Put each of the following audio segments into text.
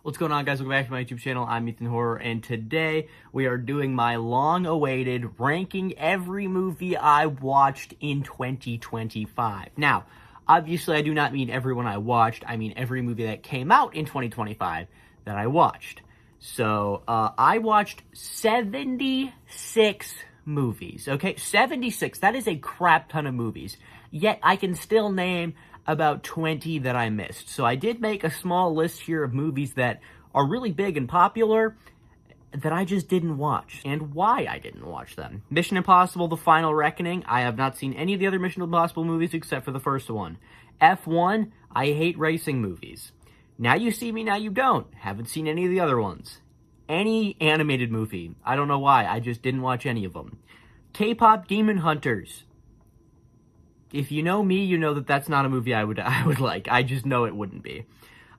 What's going on, guys? Welcome back to my YouTube channel. I'm Ethan Horror, and today we are doing my long-awaited ranking every movie I watched in 2025. Now, obviously, I do not mean everyone I watched. I mean every movie that came out in 2025 that I watched. So, I watched 76 movies, okay? 76. That is a crap ton of movies. Yet, I can still name about 20 that I missed. So I did make a small list here of movies that are really big and popular that I just didn't watch, and why I didn't watch them. Mission Impossible: The Final Reckoning. I have not seen any of the other Mission Impossible movies except for the first one. F1. I hate racing movies. Now You See Me, Now You Don't. Haven't seen any of the other ones. Any animated movie. I don't know why. I just didn't watch any of them. K-pop Demon Hunters. If you know me, you know that that's not a movie I would like. I just know it wouldn't be.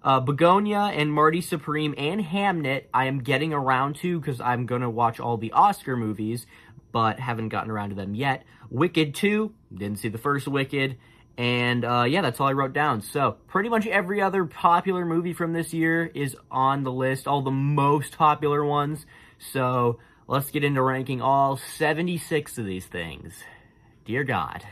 Begonia and Marty Supreme and Hamnet, I am getting around to because I'm going to watch all the Oscar movies, but haven't gotten around to them yet. Wicked 2, didn't see the first Wicked, and yeah, that's all I wrote down. So, pretty much every other popular movie from this year is on the list, all the most popular ones. So, let's get into ranking all 76 of these things. Dear God.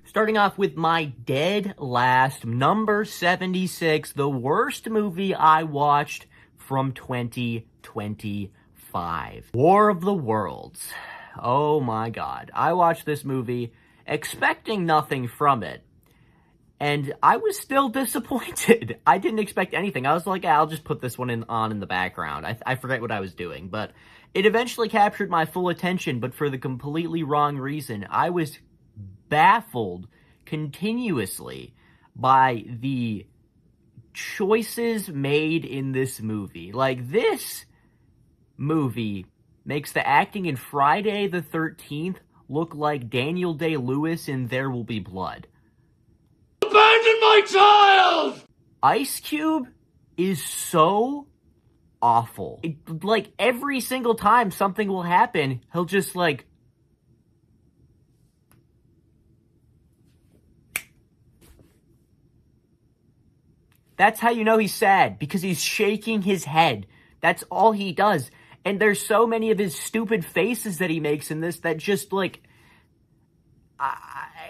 Starting off with my dead last, number 76, the worst movie I watched from 2025. War of the Worlds. Oh my God. I watched this movie expecting nothing from it, and I was still disappointed. I didn't expect anything. I was like, I'll just put this one on in the background. I forget what I was doing, but it eventually captured my full attention, but for the completely wrong reason. I was baffled continuously by the choices made in this movie. Like, this movie makes the acting in Friday the 13th look like Daniel Day-Lewis in There Will Be Blood. Abandon my child! Ice Cube is so awful. Like, every single time something will happen, he'll just, like, that's how you know he's sad, because he's shaking his head. That's all he does. And there's so many of his stupid faces that he makes in this that just, like,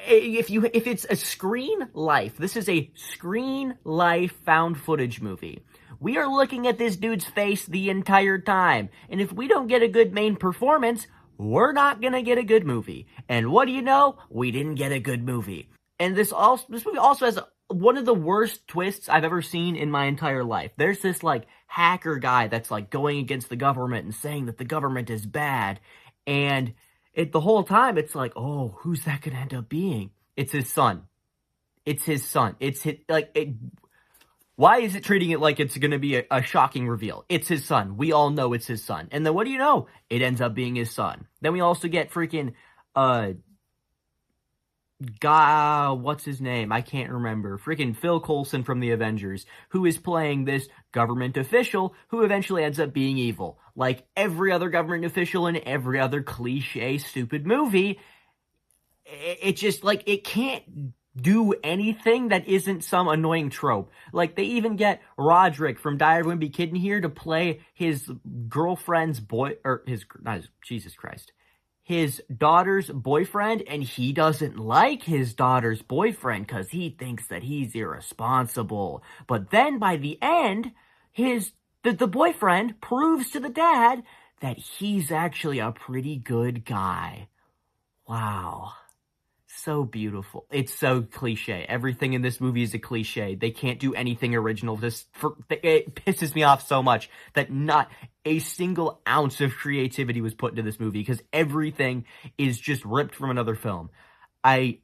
if it's a screen life, this is a screen life found footage movie. We are looking at this dude's face the entire time. And if we don't get a good main performance, we're not gonna get a good movie. And what do you know? We didn't get a good movie. And this movie also has one of the worst twists I've ever seen in my entire life. There's this, like, hacker guy that's, like, going against the government and saying that the government is bad. And the whole time, it's like, oh, who's that gonna end up being? It's his son. It's his son. Why is it treating it like it's gonna be a shocking reveal? It's his son. We all know it's his son. And then what do you know? It ends up being his son. Then we also get freaking, what's his name? I can't remember. Freaking Phil Coulson from the Avengers, who is playing this government official who eventually ends up being evil. Like every other government official in every other cliche, stupid movie. It just, like, it can't do anything that isn't some annoying trope. Like, they even get Roderick from Diary of a Wimpy Kid in here to play his girlfriend's Jesus Christ. His daughter's boyfriend, and he doesn't like his daughter's boyfriend because he thinks that he's irresponsible. But then by the end, the boyfriend proves to the dad that he's actually a pretty good guy. Wow. So beautiful. It's so cliche. Everything in this movie is a cliche. They can't do anything original. It pisses me off so much that not a single ounce of creativity was put into this movie because everything is just ripped from another film. I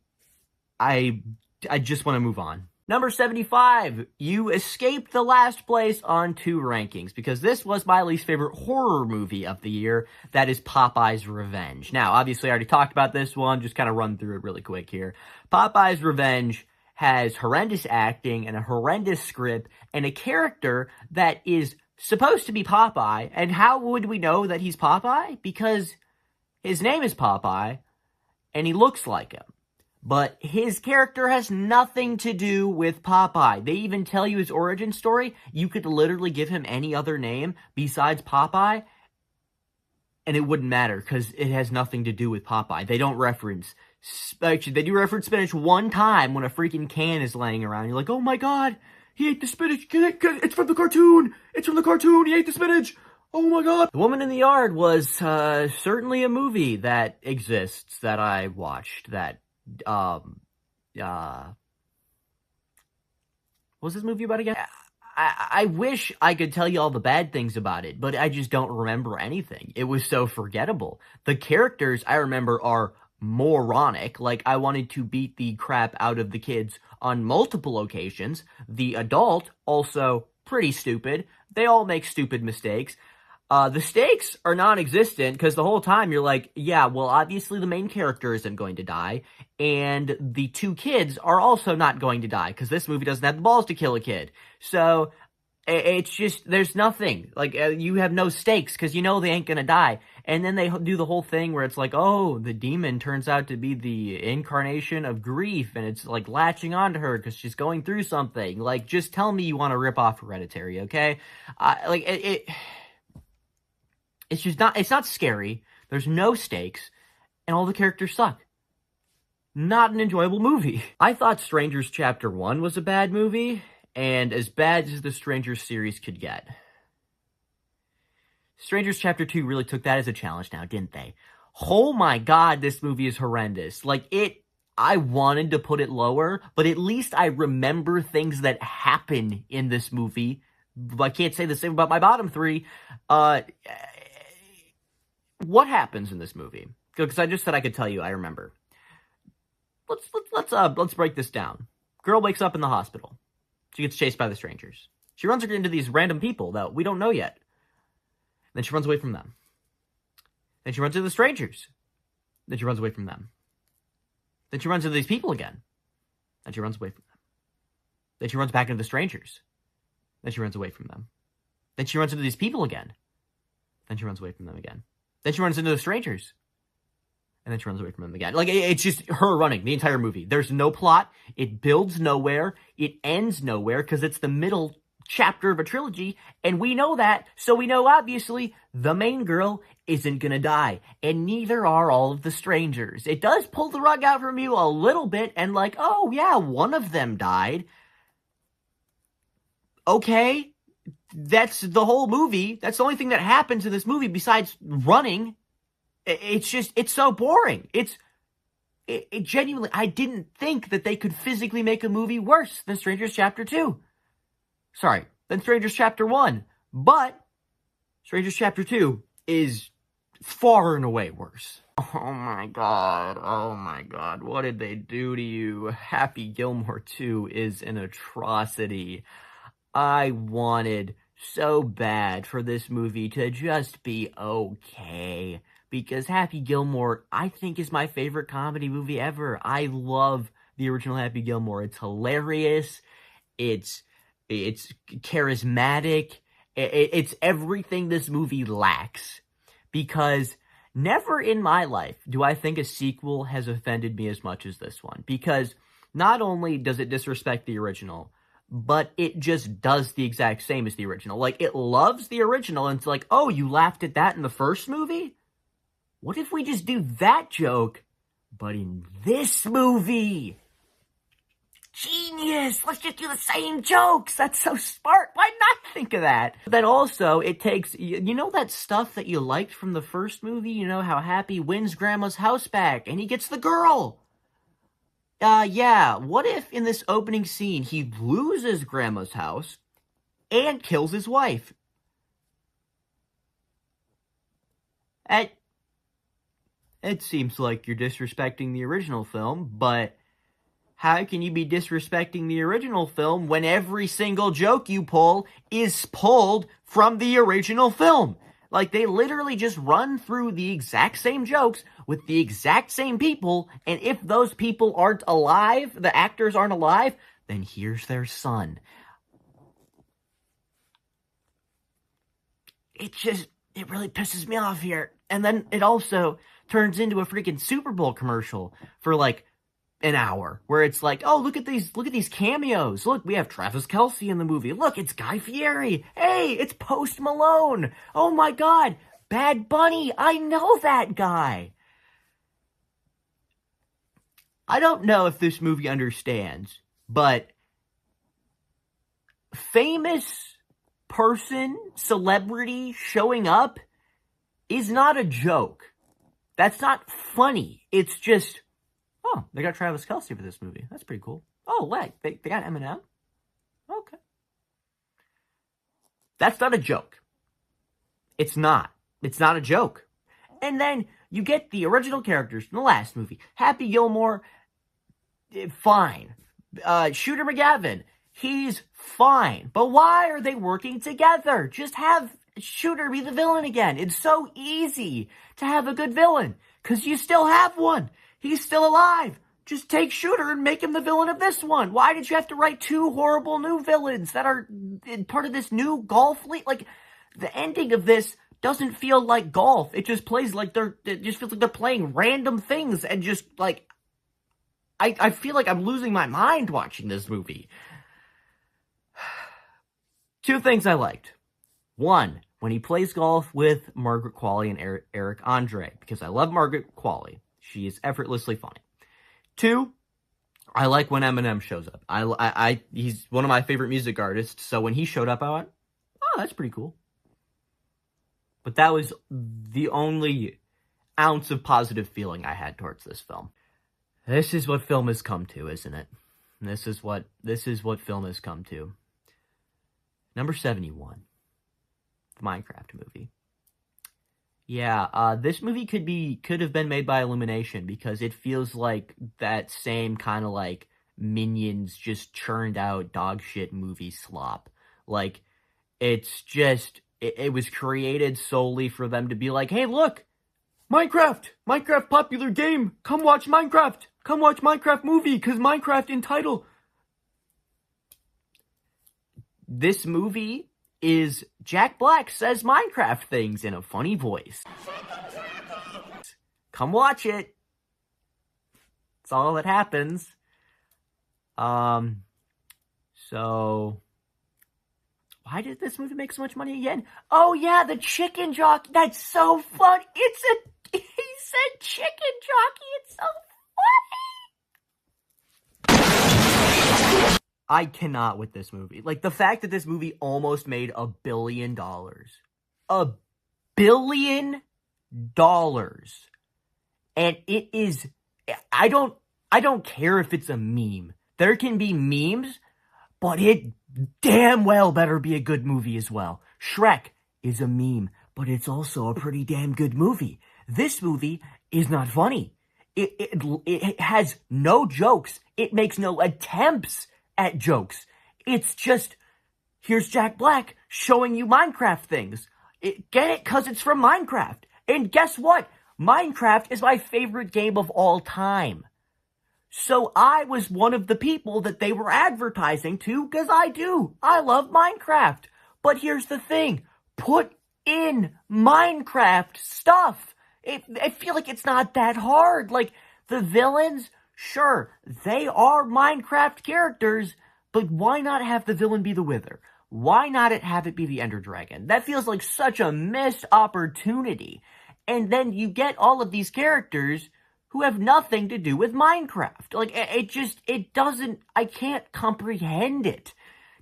just want to move on. Number 75, you escaped the last place on 2 rankings because this was my least favorite horror movie of the year. That is Popeye's Revenge. Now, obviously, I already talked about this one. Just kind of run through it really quick here. Popeye's Revenge has horrendous acting and a horrendous script and a character that is supposed to be Popeye. And how would we know that he's Popeye? Because his name is Popeye and he looks like him. But his character has nothing to do with Popeye. They even tell you his origin story. You could literally give him any other name besides Popeye, and it wouldn't matter because it has nothing to do with Popeye. They don't reference... Actually, they do reference spinach one time when a freaking can is laying around. You're like, oh my god, he ate the spinach. It's from the cartoon. It's from the cartoon. He ate the spinach. Oh my god. The Woman in the Yard was certainly a movie that exists that I watched that... what was this movie about again? I wish I could tell you all the bad things about it, but I just don't remember anything. It was so forgettable. The characters I remember are moronic. Like, I wanted to beat the crap out of the kids on multiple occasions. The adult, also pretty stupid. They all make stupid mistakes. The stakes are non-existent because the whole time you're like, yeah, well, obviously the main character isn't going to die, and the two kids are also not going to die because this movie doesn't have the balls to kill a kid. So it's just, there's nothing. Like, you have no stakes because you know they ain't gonna die. And then they do the whole thing where it's like, oh, the demon turns out to be the incarnation of grief, and it's like latching onto her because she's going through something. Like, just tell me you want to rip off Hereditary, okay? It's just not, it's not scary. There's no stakes, and all the characters suck. Not an enjoyable movie. I thought Strangers Chapter 1 was a bad movie, and as bad as the Strangers series could get. Strangers Chapter 2 really took that as a challenge now, didn't they? Oh my god, this movie is horrendous. Like, I wanted to put it lower, but at least I remember things that happen in this movie. I can't say the same about my bottom three. What happens in this movie? Because I just said I could tell you, I remember. Let's break this down. Girl wakes up in the hospital. She gets chased by the strangers. She runs into these random people that we don't know yet. Then she runs away from them. Then she runs into the strangers. Then she runs away from them. Then she runs into these people again. Then she runs away from them. Then she runs back into the strangers. Then she runs away from them. Then she runs into these people again. Then she runs away from them again. Then she runs into the strangers. And then she runs away from them again. Like, it's just her running the entire movie. There's no plot. It builds nowhere. It ends nowhere because it's the middle chapter of a trilogy, and we know that, so we know, obviously, the main girl isn't gonna die, and neither are all of the strangers. It does pull the rug out from you a little bit, and like, oh yeah, one of them died. Okay, that's the whole movie. That's the only thing that happens in this movie besides running. It's just, it's so boring. It genuinely, I didn't think that they could physically make a movie worse than Strangers Chapter 2. Sorry, than Strangers Chapter 1. But Strangers Chapter 2 is far and away worse. Oh my god, what did they do to you? Happy Gilmore 2 is an atrocity. I wanted so bad for this movie to just be okay. Because Happy Gilmore, I think, is my favorite comedy movie ever. I love the original Happy Gilmore. It's hilarious. It's charismatic. It's everything this movie lacks. Because never in my life do I think a sequel has offended me as much as this one. Because not only does it disrespect the original, but it just does the exact same as the original. Like, it loves the original, and it's like, oh, you laughed at that in the first movie? What if we just do that joke, but in this movie? Genius! Let's just do the same jokes! That's so smart! Why not think of that? But then also, it takes, you know that stuff that you liked from the first movie? You know how Happy wins Grandma's house back, and he gets the girl! Yeah, what if in this opening scene, he loses Grandma's house, and kills his wife? It seems like you're disrespecting the original film, but how can you be disrespecting the original film when every single joke you pull is pulled from the original film? Like, they literally just run through the exact same jokes with the exact same people, and if those people aren't alive, the actors aren't alive, then here's their son. It really pisses me off here. And then it also turns into a freaking Super Bowl commercial for, like, an hour, where it's like, oh, look at these cameos. Look, we have Travis Kelce in the movie. Look, it's Guy Fieri. Hey, it's Post Malone. Oh my God, Bad Bunny. I know that guy. I don't know if this movie understands, but famous person, celebrity showing up is not a joke. That's not funny. It's just, oh, they got Travis Kelce for this movie. That's pretty cool. Oh, wait, they got Eminem? Okay. That's not a joke. It's not. It's not a joke. And then you get the original characters from the last movie. Happy Gilmore, fine. Shooter McGavin, he's fine. But why are they working together? Just have Shooter be the villain again. It's so easy to have a good villain, because you still have one. He's still alive. Just take Shooter and make him the villain of this one. Why did you have to write two horrible new villains that are part of this new golf league? Like, the ending of this doesn't feel like golf. It just plays like it just feels like they're playing random things, and just, like, I feel like I'm losing my mind watching this movie. Two things I liked. One, when he plays golf with Margaret Qualley and Eric Andre, because I love Margaret Qualley. She is effortlessly funny. Two, I like when Eminem shows up. He's one of my favorite music artists, so when he showed up, I went, oh, that's pretty cool. But that was the only ounce of positive feeling I had towards this film. This is what film has come to, isn't it? This is what film has come to. Number 71. The Minecraft movie. Yeah, this movie could have been made by Illumination, because it feels like that same kind of, like, Minions just churned out dog shit movie slop. Like, it's just, it was created solely for them to be like, hey, look, Minecraft popular game, come watch Minecraft movie, because Minecraft in title. This movie is Jack Black says Minecraft things in a funny voice. Come watch it. That's all that happens. So why did this movie make so much money again? Oh yeah, the chicken jockey. That's so fun. He said chicken jockey. It's so funny. I cannot with this movie. Like, the fact that this movie almost made $1 billion. $1 billion. And it is, I don't care if it's a meme. There can be memes, but it damn well better be a good movie as well. Shrek is a meme, but it's also a pretty damn good movie. This movie is not funny. It has no jokes. It makes no attempts at jokes. It's just, here's Jack Black showing you Minecraft things. Get it? Because it's from Minecraft. And guess what? Minecraft is my favorite game of all time. So I was one of the people that they were advertising to, because I love Minecraft. But here's the thing. Put in Minecraft stuff. I feel like it's not that hard. Like, the villains, sure, they are Minecraft characters, but why not have the villain be the Wither? Why not have it be the Ender Dragon? That feels like such a missed opportunity. And then you get all of these characters who have nothing to do with Minecraft. Like, it doesn't, I can't comprehend it.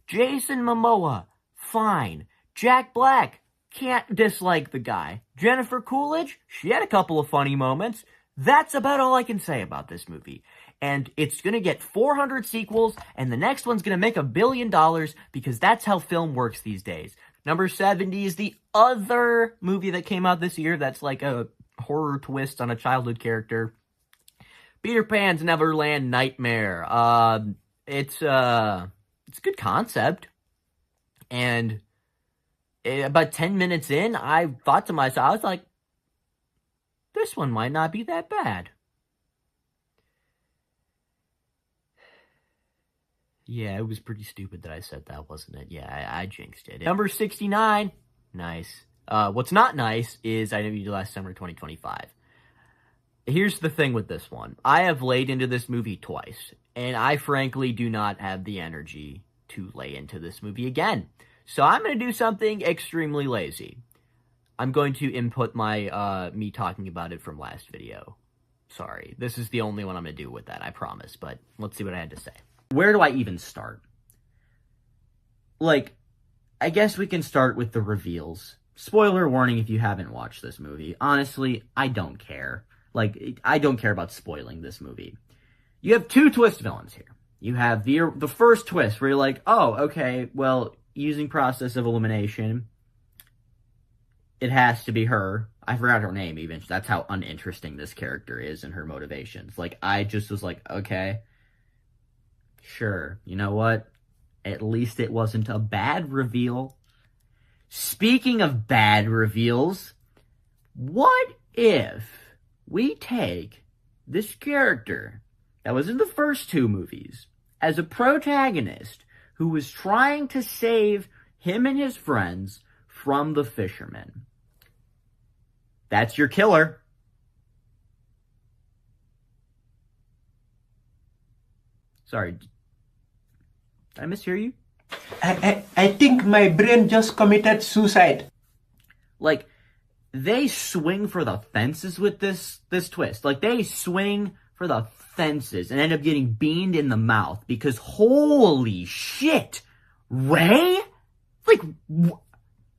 Jason Momoa, fine. Jack Black, can't dislike the guy. Jennifer Coolidge, she had a couple of funny moments. That's about all I can say about this movie. And it's going to get 400 sequels, and the next one's going to make $1 billion, because that's how film works these days. Number 70 is the other movie that came out this year that's like a horror twist on a childhood character. Peter Pan's Neverland Nightmare. It's a good concept, and about 10 minutes in, I thought to myself, I was like, this one might not be that bad. Yeah, it was pretty stupid that I said that, wasn't it? Yeah, I jinxed it. Number 69. Nice. What's not nice is I Know Last Summer 2025. Here's the thing with this one. I have laid into this movie twice, and I frankly do not have the energy to lay into this movie again. So I'm going to do something extremely lazy. I'm going to input my, me talking about it from last video. Sorry. This is the only one I'm going to do with that, I promise. But let's see what I had to say. Where do I even start? Like, I guess we can start with the reveals. Spoiler warning if you haven't watched this movie. Honestly, I don't care. Like, I don't care about spoiling this movie. You have two twist villains here. You have the first twist where you're like, oh, okay, well, using process of elimination, it has to be her. I forgot her name even. That's how uninteresting this character is and her motivations. Like, I just was like, okay, sure. You know what? At least it wasn't a bad reveal. Speaking of bad reveals, what if we take this character that was in the first two movies as a protagonist who was trying to save him and his friends from the fishermen? That's your killer. Sorry. Did I mishear you? I think my brain just committed suicide. Like, they swing for the fences with this twist. Like, they swing for the fences and end up getting beamed in the mouth because holy shit, Ray? Like,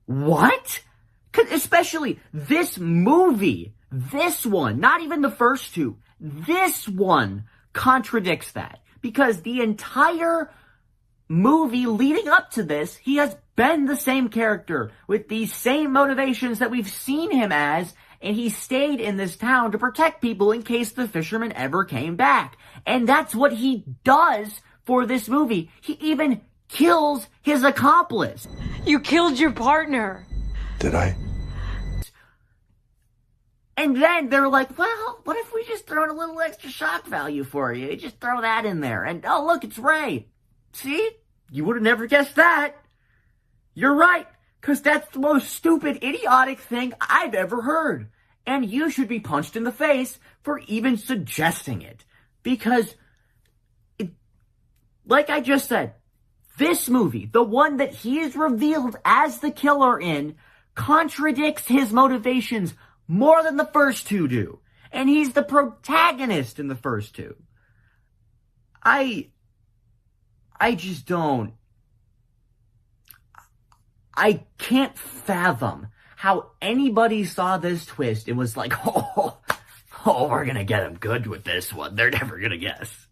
what? 'Cause especially this movie, this one, not even the first two, this one contradicts that. Because the entire movie leading up to this, he has been the same character with these same motivations that we've seen him as, and he stayed in this town to protect people in case the fishermen ever came back. And that's what he does for this movie. He even kills his accomplice. You killed your partner. Did I? And then they're like, well, what if we just throw in a little extra shock value for you? Just throw that in there. And, oh, look, it's Ray. See? You would have never guessed that. You're right. Because that's the most stupid, idiotic thing I've ever heard. And you should be punched in the face for even suggesting it. Because, like I just said, this movie, the one that he is revealed as the killer in, contradicts his motivations more than the first two do. And he's the protagonist in the first two. I just don't. I can't fathom how anybody saw this twist and was like, oh, we're gonna get him good with this one. They're never gonna guess.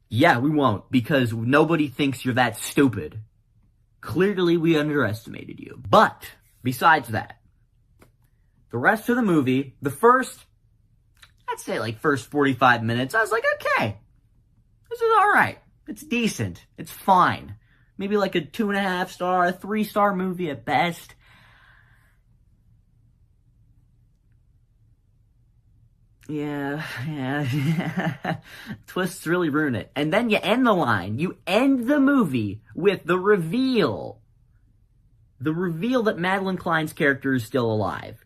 Yeah, we won't, because nobody thinks you're that stupid. Clearly, we underestimated you. But, besides that, the rest of the movie, the first, I'd say like first 45 minutes, I was like, okay, this is alright. It's decent. It's fine. Maybe like a 2.5 star, 3-star movie at best. Yeah. Twists really ruin it. And then you end the line. You end the movie with the reveal. The reveal that Madeline Klein's character is still alive.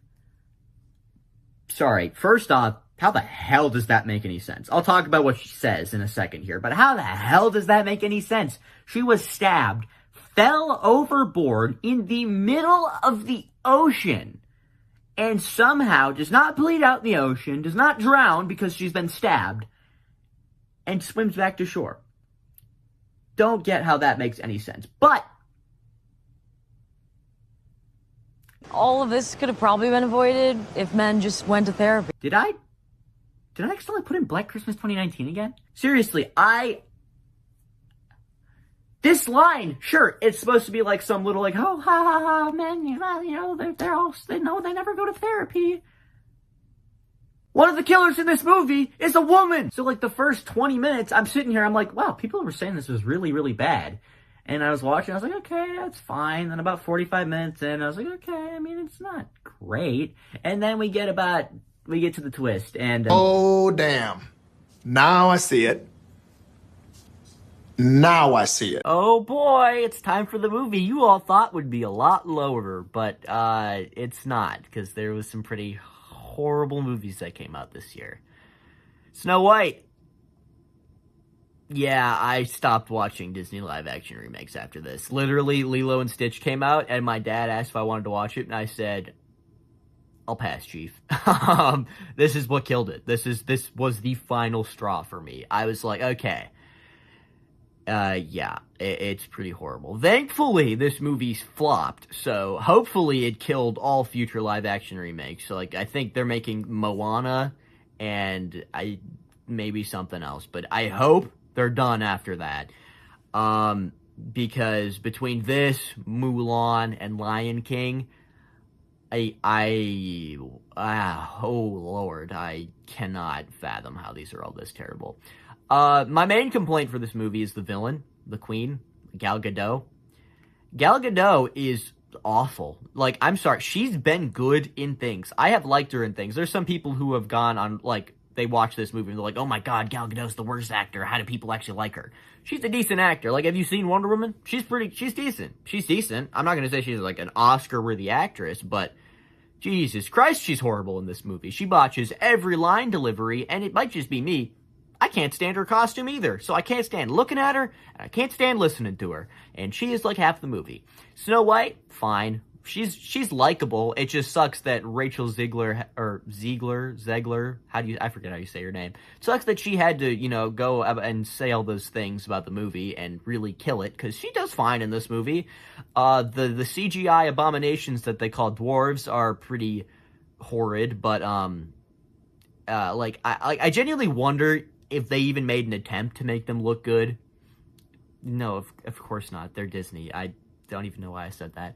Sorry, first off, how the hell does that make any sense? I'll talk about what she says in a second here, but how the hell does that make any sense? She was stabbed, fell overboard in the middle of the ocean, and somehow does not bleed out in the ocean, does not drown because she's been stabbed, and swims back to shore. Don't get how that makes any sense, but All of this could have probably been avoided if men just went to therapy. Did I accidentally put in Black Christmas 2019 again? Seriously, this line, sure, it's supposed to be like some little like, oh, ha, ha, ha, men, they never go to therapy. One of the killers in this movie is a woman. So like the first 20 minutes, I'm sitting here, I'm like, wow, people were saying this was really, really bad. And I was watching, I was like, okay, that's fine. Then about 45 minutes in, I was like, okay, I mean, it's not great. And then we get to the twist, and... Oh, damn. Now I see it. Now I see it. oh boy, it's time for the movie you all thought would be a lot lower, but it's not, because there was some pretty horrible movies that came out this year. Snow White. Yeah, I stopped watching Disney live-action remakes after this. Literally, Lilo and Stitch came out, and my dad asked if I wanted to watch it, and I said, I'll pass, Chief. This is what killed it. This was the final straw for me. I was like, okay. Yeah, it's pretty horrible. Thankfully, this movie's flopped, so hopefully it killed all future live-action remakes. So, like, I think they're making Moana, and maybe something else, but I hope they're done after that. Because between this, Mulan, and Lion King, oh Lord, I cannot fathom how these are all this terrible. My main complaint for this movie is the villain, the queen, Gal Gadot. Gal Gadot is awful. Like, I'm sorry, she's been good in things. I have liked her in things. There's some people who have gone on, like, they watch this movie and they're like, oh my god, Gal Gadot's the worst actor. How do people actually like her? She's a decent actor. Like, have you seen Wonder Woman? She's decent. She's decent. I'm not going to say she's like an Oscar-worthy actress, but Jesus Christ, she's horrible in this movie. She botches every line delivery, and it might just be me. I can't stand her costume either, so I can't stand looking at her, and I can't stand listening to her. And she is like half the movie. Snow White, fine. She's likable. It just sucks that Rachel Zegler, I forget how you say her name. It sucks that she had to, go and say all those things about the movie and really kill it, because she does fine in this movie. The CGI abominations that they call dwarves are pretty horrid, but, I genuinely wonder if they even made an attempt to make them look good. No, of course not. They're Disney. I don't even know why I said that.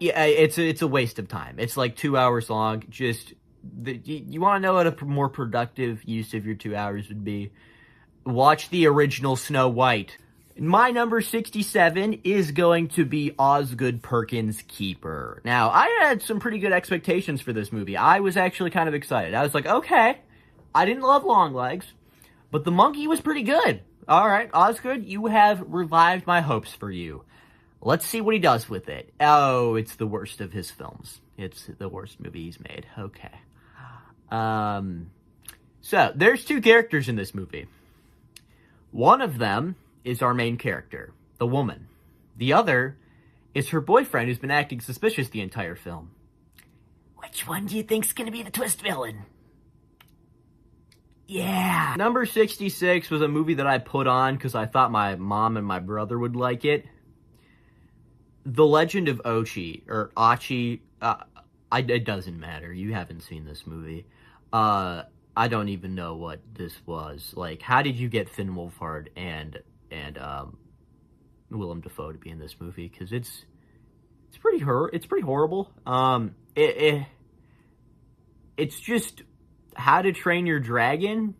Yeah, it's a waste of time. It's like 2 hours long. Just, you want to know what a more productive use of your 2 hours would be? Watch the original Snow White. My number 67 is going to be Osgood Perkins' Keeper. Now, I had some pretty good expectations for this movie. I was actually kind of excited. I was like, okay, I didn't love Longlegs, but the monkey was pretty good. All right, Osgood, you have revived my hopes for you. Let's see what he does with it. Oh, it's the worst of his films. It's the worst movie he's made. Okay. So, there's two characters in this movie. One of them is our main character, the woman. The other is her boyfriend who's been acting suspicious the entire film. Which one do you think's gonna be the twist villain? Yeah. Number 66 was a movie that I put on because I thought my mom and my brother would like it. The Legend of Ochi, or Ochi, it doesn't matter. You haven't seen this movie. I don't even know what this was. Like, how did you get Finn Wolfhard and Willem Dafoe to be in this movie? Because it's pretty horrible. It's just How to Train Your Dragon,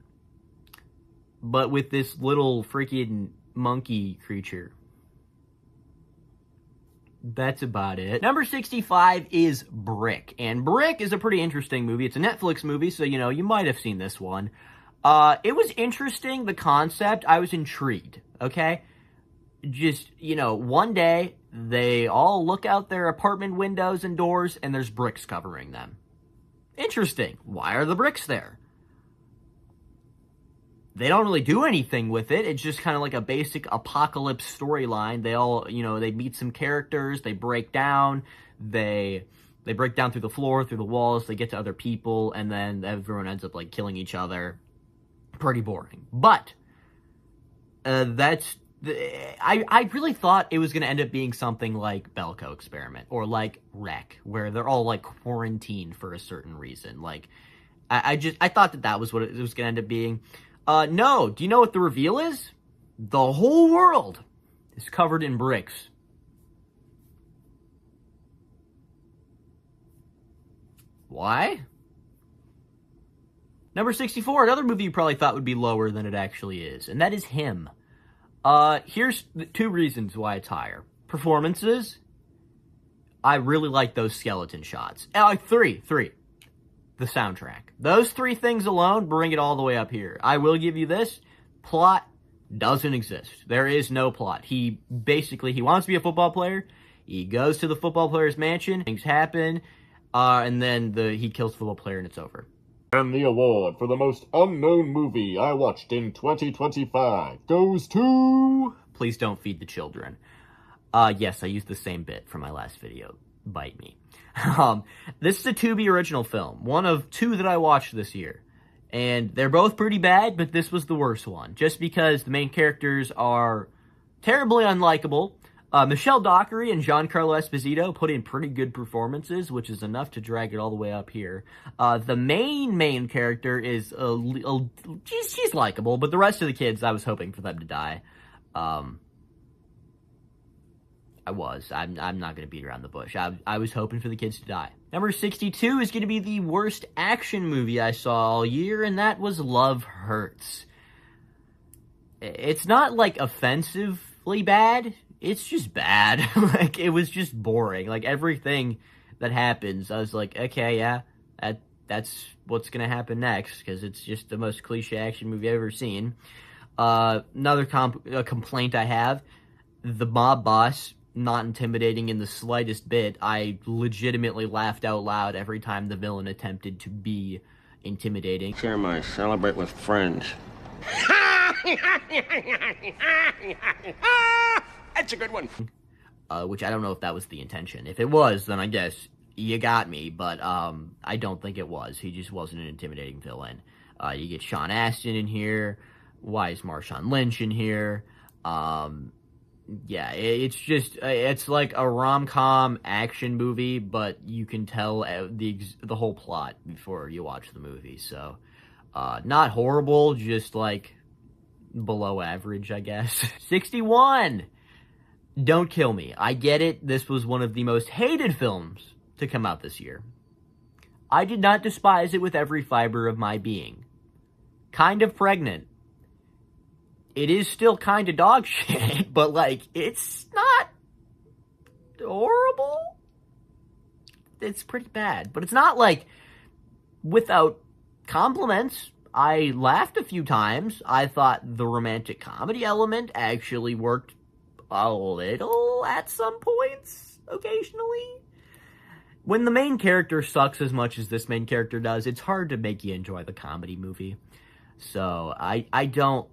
but with this little freaking monkey creature. That's about it. Number 65 is Brick. And Brick is a pretty interesting movie. It's a Netflix movie, so, you might have seen this one. It was interesting, the concept. I was intrigued, okay? Just, one day, they all look out their apartment windows and doors, and there's bricks covering them. Interesting. Why are the bricks there? They don't really do anything with it. It's just kind of like a basic apocalypse storyline. They all, they meet some characters, they break down, they break down through the floor, through the walls, they get to other people, and then everyone ends up, killing each other. Pretty boring. But, I really thought it was going to end up being something like Belko Experiment, or like Wreck, where they're all, quarantined for a certain reason. I thought that was what it was going to end up being. No. Do you know what the reveal is? The whole world is covered in bricks. Why? Number 64, another movie you probably thought would be lower than it actually is, and that is Him. Here's the 2 reasons why it's higher. Performances. I really like those skeleton shots. 3. The soundtrack. Those 3 things alone bring it all the way up here. I will give you this. Plot doesn't exist. There is no plot. He wants to be a football player. He goes to the football player's mansion. Things happen. And then he kills the football player and it's over. And the award for the most unknown movie I watched in 2025 goes to... Please don't feed the children. Yes, I used the same bit from my last video. Bite me. This is a Tubi original film. One of 2 that I watched this year. And they're both pretty bad, but this was the worst one. Just because the main characters are terribly unlikable. Michelle Dockery and Giancarlo Esposito put in pretty good performances, which is enough to drag it all the way up here. The main character is, she's likable, but the rest of the kids, I was hoping for them to die. I'm not going to beat around the bush. I was hoping for the kids to die. Number 62 is going to be the worst action movie I saw all year, and that was Love Hurts. It's not, like, offensively bad. It's just bad. Like, it was just boring. Like, everything that happens, I was like, okay, yeah, that's what's gonna happen next, because it's just the most cliche action movie I've ever seen. Another complaint I have, the mob boss, not intimidating in the slightest bit. I legitimately laughed out loud every time the villain attempted to be intimidating. Jeremiah, celebrate with friends. That's a good one. Which I don't know if that was the intention. If it was, then I guess you got me, but I don't think it was. He just wasn't an intimidating villain. You get Sean Astin in here. Why is Marshawn Lynch in here? Yeah, it's like a rom-com action movie, but you can tell the whole plot before you watch the movie. So, not horrible, just like below average, I guess. 61! Don't Kill Me. I get it, this was one of the most hated films to come out this year. I did not despise it with every fiber of my being. Kind of pregnant. It is still kind of dog shit, but, like, it's not horrible. It's pretty bad, but it's not, like, without compliments. I laughed a few times. I thought the romantic comedy element actually worked a little at some points, occasionally. When the main character sucks as much as this main character does, it's hard to make you enjoy the comedy movie. So, I don't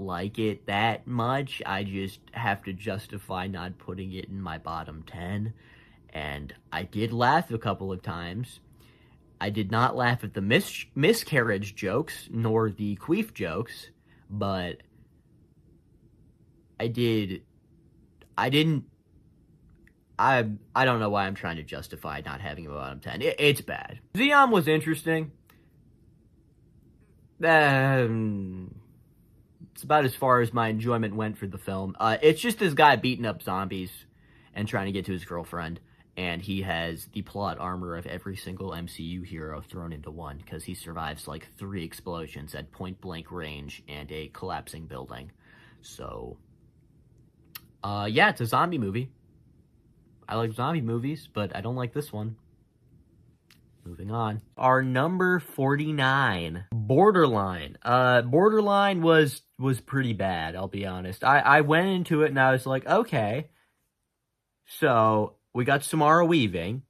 like it that much. I just have to justify not putting it in my bottom 10. And I did laugh a couple of times. I did not laugh at the miscarriage jokes, nor the queef jokes, but I don't know why I'm trying to justify not having a bottom 10. It's bad. Ziam was interesting. It's about as far as my enjoyment went for the film. It's just this guy beating up zombies and trying to get to his girlfriend. And he has the plot armor of every single MCU hero thrown into one, because he survives like 3 explosions at point-blank range and a collapsing building. So, yeah, it's a zombie movie. I like zombie movies, but I don't like this one. Moving on. Our number 49, Borderline. Borderline was pretty bad, I'll be honest. I went into it and I was like, okay, so we got Samara Weaving.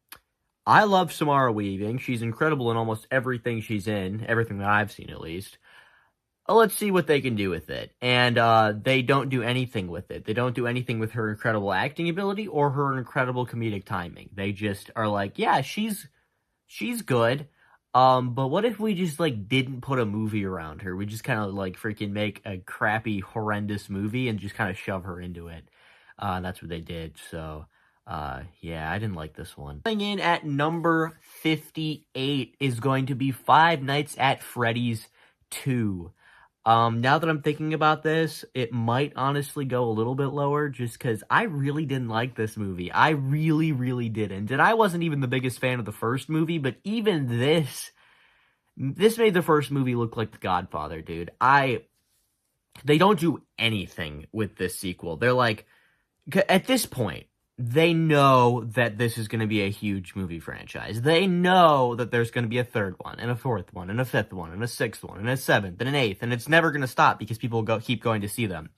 I love Samara Weaving. She's incredible in almost everything she's in, everything that I've seen at least. Let's see what they can do with it. And they don't do anything with it. They don't do anything with her incredible acting ability or her incredible comedic timing. They just are like, yeah, she's good. But what if we just, like, didn't put a movie around her? We just kind of, like, freaking make a crappy, horrendous movie and just kind of shove her into it. That's what they did. So, yeah, I didn't like this one. Coming in at number 58 is going to be Five Nights at Freddy's 2. Now that I'm thinking about this, it might honestly go a little bit lower just because I really didn't like this movie. I really, really didn't. And I wasn't even the biggest fan of the first movie, but even this made the first movie look like The Godfather, dude. I they don't do anything with this sequel. They're like, at this point, they know that this is going to be a huge movie franchise. They know that there's going to be a third one, and a fourth one, and a fifth one, and a sixth one, and a seventh, and an eighth, and it's never going to stop because people keep going to see them.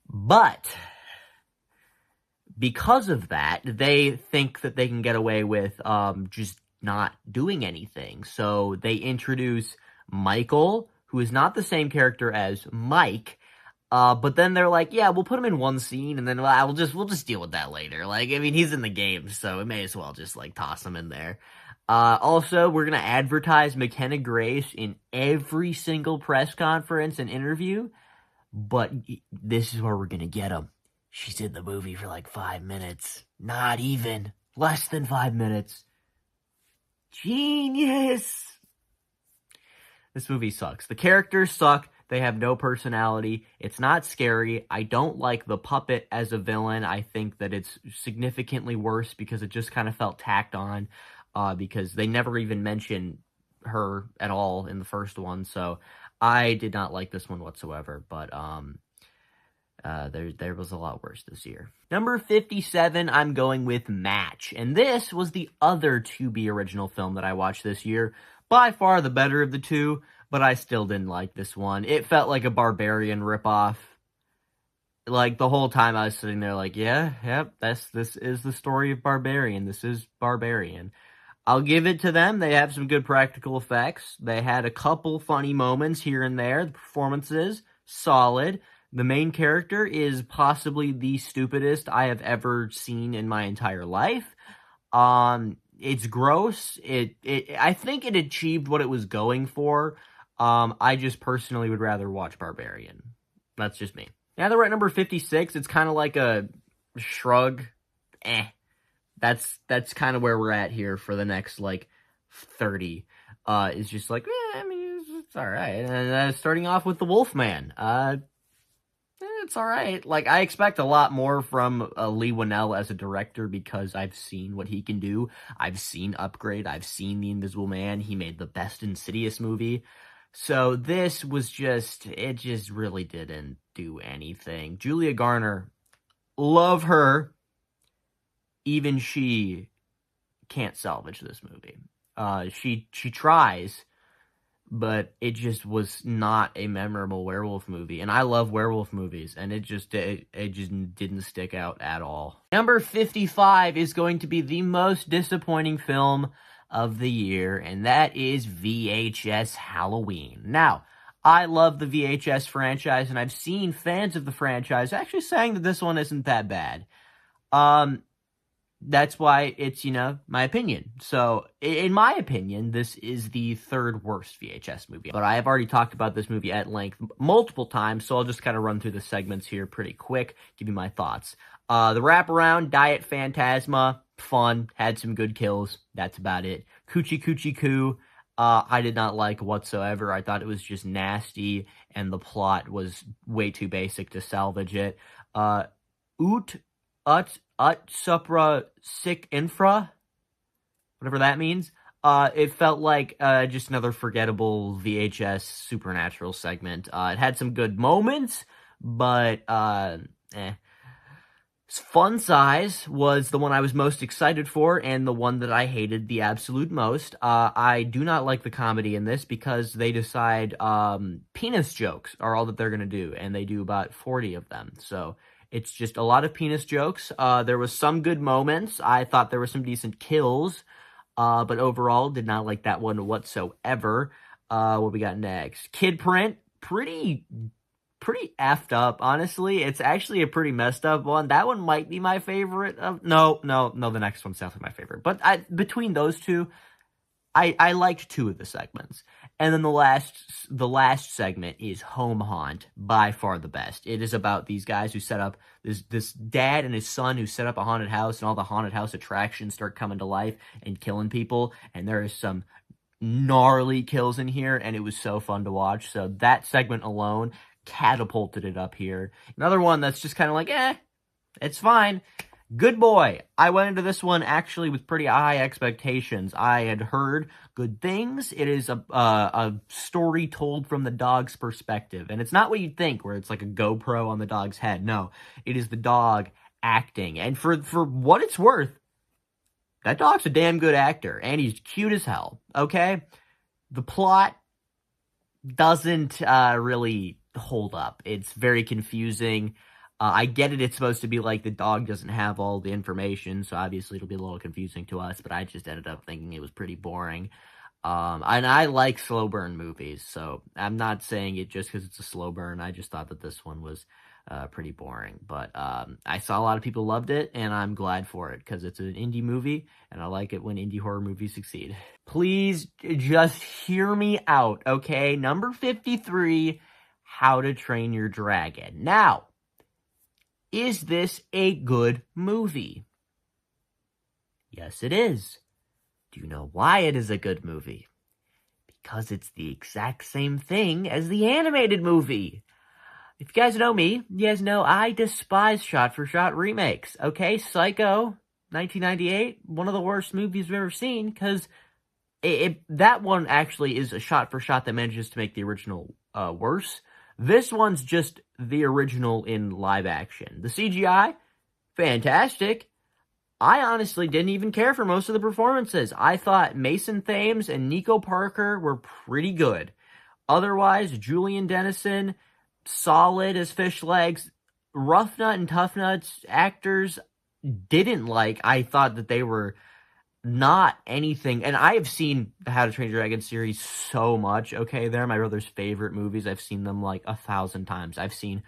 But because of that, they think that they can get away with just not doing anything. So they introduce Michael, who is not the same character as Mike, but then they're like, yeah, we'll put him in one scene, and then we'll just deal with that later. Like, I mean, he's in the game, so it may as well just, like, toss him in there. Also, we're gonna advertise McKenna Grace in every single press conference and interview, but this is where we're gonna get him. She's in the movie for, like, 5 minutes. Not even. Less than 5 minutes. Genius! This movie sucks. The characters suck. They have no personality. It's not scary. I don't like the puppet as a villain. I think that it's significantly worse because it just kind of felt tacked on, because they never even mention her at all in the first one. So I did not like this one whatsoever, but there was a lot worse this year. Number 57, I'm going with Match. And this was the other to-be original film that I watched this year. By far the better of the two, but I still didn't like this one. It felt like a Barbarian ripoff. Like, the whole time I was sitting there like, this is the story of Barbarian. This is Barbarian. I'll give it to them. They have some good practical effects. They had a couple funny moments here and there. The performances, solid. The main character is possibly the stupidest I have ever seen in my entire life. It's gross. I think it achieved what it was going for. I just personally would rather watch Barbarian. That's just me. Now that we're at number 56, it's kind of like a shrug. That's kind of where we're at here for the next, like, 30. It's just like, I mean, it's all right. And starting off with The Wolfman. It's all right. Like, I expect a lot more from Leigh Whannell as a director because I've seen what he can do. I've seen Upgrade. I've seen The Invisible Man. He made the best Insidious movie. So this was it just really didn't do anything. Julia Garner, love her. Even she can't salvage this movie. She tries, but it just was not a memorable werewolf movie. And I love werewolf movies, and it just didn't stick out at all. Number 55 is going to be the most disappointing film of the year, and that is VHS Halloween. Now, I love the VHS franchise, and I've seen fans of the franchise actually saying that this one isn't that bad. That's why it's, my opinion. So, in my opinion, this is the third worst VHS movie. But I have already talked about this movie at length multiple times, so I'll just kind of run through the segments here pretty quick, give you my thoughts. The wraparound, Diet Phantasma, fun, had some good kills. That's about it. Coochie Coochie Coo, I did not like whatsoever. I thought it was just nasty, and the plot was way too basic to salvage it. Supra Sick Infra, whatever that means. It felt like just another forgettable VHS Supernatural segment. It had some good moments, but Fun Size was the one I was most excited for, and the one that I hated the absolute most. I do not like the comedy in this because they decide penis jokes are all that they're going to do, and they do about 40 of them. So it's just a lot of penis jokes. There was some good moments. I thought there were some decent kills, but overall did not like that one whatsoever. What we got next? Kid Print, pretty effed up, honestly. It's actually a pretty messed up one. That one might be my favorite. No, the next one's definitely my favorite. But between those two, I liked two of the segments. And then the last segment is Home Haunt, by far the best. It is about these guys who set up, this dad and his son who set up a haunted house, and all the haunted house attractions start coming to life and killing people. And there is some gnarly kills in here, and it was so fun to watch. So that segment alone catapulted it up here. Another one that's just kind of like, it's fine. Good Boy. I went into this one actually with pretty high expectations. I had heard good things. It is a story told from the dog's perspective. And it's not what you'd think, where it's like a GoPro on the dog's head. No, it is the dog acting. And for what it's worth, that dog's a damn good actor. And he's cute as hell, okay? The plot doesn't really hold up. It's very confusing. I get it, it's supposed to be like the dog doesn't have all the information, so obviously it'll be a little confusing to us, but I just ended up thinking it was pretty boring. And I like slow burn movies, so I'm not saying it just because it's a slow burn. I just thought that this one was pretty boring. But I saw a lot of people loved it, and I'm glad for it, because it's an indie movie, and I like it when indie horror movies succeed. Please just hear me out, okay? Number 53, How to Train Your Dragon. Now, is this a good movie? Yes, it is. Do you know why it is a good movie? Because it's the exact same thing as the animated movie. If you guys know me, you guys know I despise shot-for-shot remakes. Okay, Psycho, 1998, one of the worst movies I've ever seen, because that one actually is a shot-for-shot that manages to make the original worse. This one's just the original in live action. The CGI, fantastic. I honestly didn't even care for most of the performances. I thought Mason Thames and Nico Parker were pretty good. Otherwise, Julian Dennison, solid as fish legs. Rough Nut and Tough Nuts actors didn't like. I thought that they were not anything, and I have seen the How to Train Your Dragon series so much, okay? They're my brother's favorite movies. I've seen them like 1,000 times. I've seen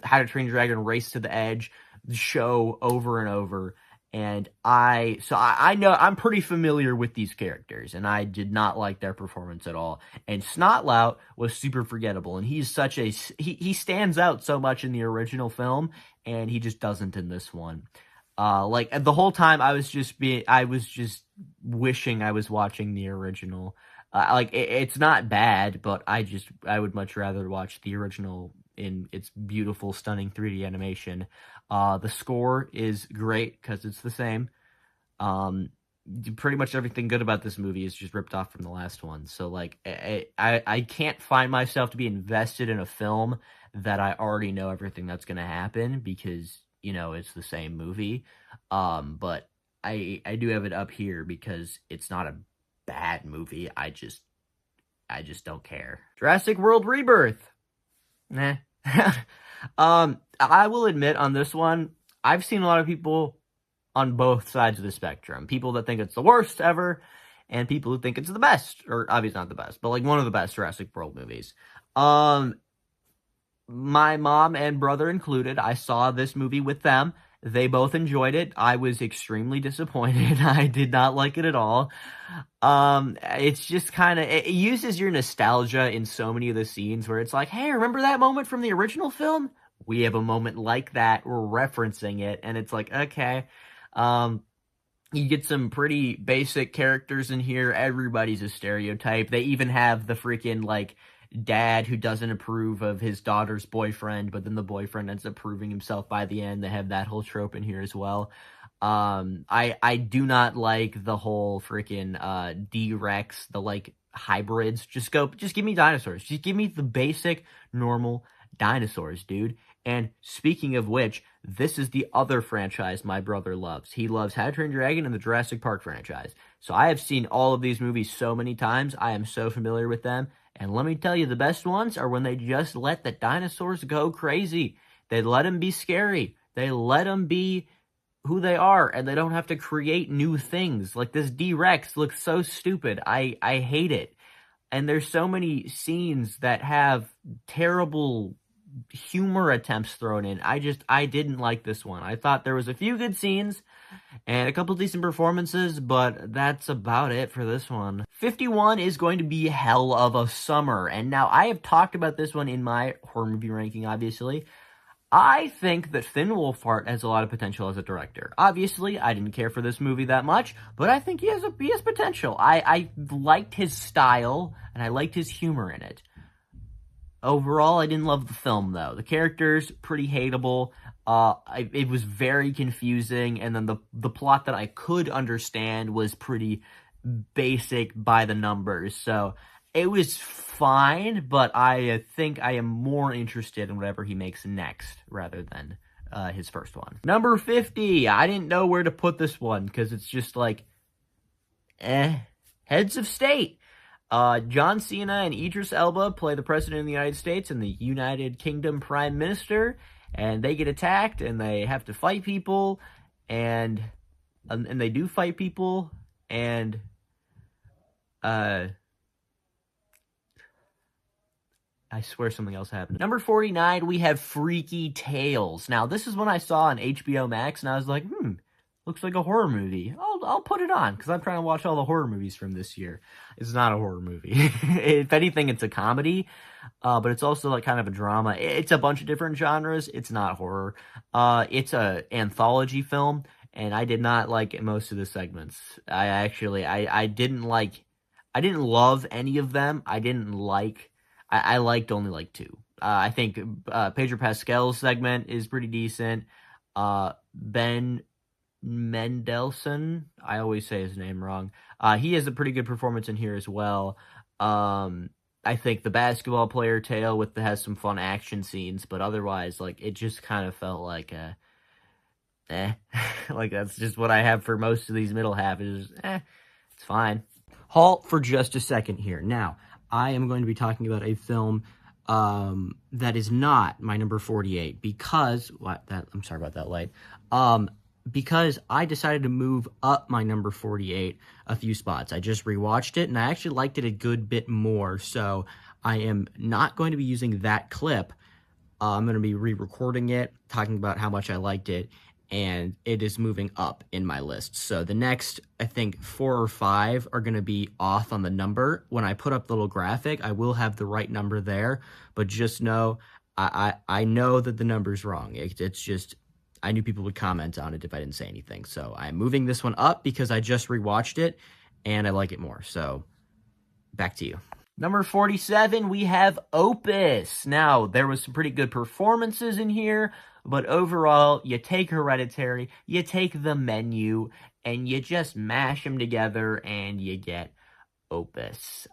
How to Train Your Dragon, Race to the Edge, the show over and over, and I know, I'm pretty familiar with these characters, and I did not like their performance at all. And Snotlout was super forgettable, and he's such a, he stands out so much in the original film, and he just doesn't in this one. Like the whole time I was just wishing I was watching the original. It's not bad, but I would much rather watch the original in its beautiful, stunning 3D animation. The score is great because it's the same. Pretty much everything good about this movie is just ripped off from the last one. So like, I can't find myself to be invested in a film that I already know everything that's going to happen, because you know, it's the same movie. But I do have it up here because it's not a bad movie. I just don't care. Jurassic World Rebirth. Nah. I will admit on this one, I've seen a lot of people on both sides of the spectrum. People that think it's the worst ever, and people who think it's the best, or obviously not the best, but like one of the best Jurassic World movies. My mom and brother included, I saw this movie with them. They both enjoyed it. I was extremely disappointed. I did not like it at all. It's just kind of, it uses your nostalgia in so many of the scenes where it's like, hey, remember that moment from the original film? We have a moment like that. We're referencing it. And it's like, okay. You get some pretty basic characters in here. Everybody's a stereotype. They even have the freaking, like, dad who doesn't approve of his daughter's boyfriend, but then the boyfriend ends up proving himself by the end. They have that whole trope in here as well. I do not like the whole freaking D-Rex, the like hybrids. Just give me dinosaurs. Just give me the basic normal dinosaurs, dude. And speaking of which, this is the other franchise my brother loves. He loves How to Train Your Dragon and the Jurassic Park franchise. So I have seen all of these movies so many times. I am so familiar with them. And let me tell you, the best ones are when they just let the dinosaurs go crazy. They let them be scary. They let them be who they are, and they don't have to create new things. Like this D-Rex looks so stupid. I hate it. And there's so many scenes that have terrible humor attempts thrown in. I didn't like this one. I thought there was a few good scenes and a couple decent performances, but that's about it for this one. 51 is going to be Hell of a Summer. And now I have talked about this one in my horror movie ranking, obviously. I think that Finn Wolfhard has a lot of potential as a director. Obviously, I didn't care for this movie that much, but I think he has potential. I liked his style, and I liked his humor in it. Overall, I didn't love the film, though. The characters, pretty hateable. It was very confusing, and then the plot that I could understand was pretty basic by the numbers, so it was fine, but I think I am more interested in whatever he makes next rather than his first one. Number 50, I didn't know where to put this one, because it's just like, Heads of State. John Cena and Idris Elba play the President of the United States and the United Kingdom Prime Minister, and they get attacked, and they have to fight people, and they do fight people, and I swear something else happened. Number 49, we have Freaky Tales. Now, this is one I saw on HBO Max, and I was like, looks like a horror movie. I'll put it on, because I'm trying to watch all the horror movies from this year. It's not a horror movie. If anything, it's a comedy, but it's also like kind of a drama. It's a bunch of different genres. It's not horror. It's a anthology film, and I did not like most of the segments. I didn't love any of them. I liked only like two. I think Pedro Pascal's segment is pretty decent. Ben Mendelsohn, I always say his name wrong. He has a pretty good performance in here as well. I think the basketball player tale has some fun action scenes, but otherwise, like, it just kind of felt like like that's just what I have for most of these middle half is it's fine. Halt for just a second here. Now, I am going to be talking about a film that is not my number 48 because I'm sorry about that light. Because I decided to move up my number 48 a few spots. I just rewatched it, and I actually liked it a good bit more, so I am not going to be using that clip. I'm going to be re-recording it, talking about how much I liked it, and it is moving up in my list. So the next, I think, 4 or 5 are going to be off on the number. When I put up the little graphic, I will have the right number there, but just know, I know that the number's wrong. It's just, I knew people would comment on it if I didn't say anything. So I'm moving this one up because I just rewatched it and I like it more. So back to you. Number 47, we have Opus. Now, there was some pretty good performances in here, but overall, you take Hereditary, you take The Menu, and you just mash them together and you get Opus.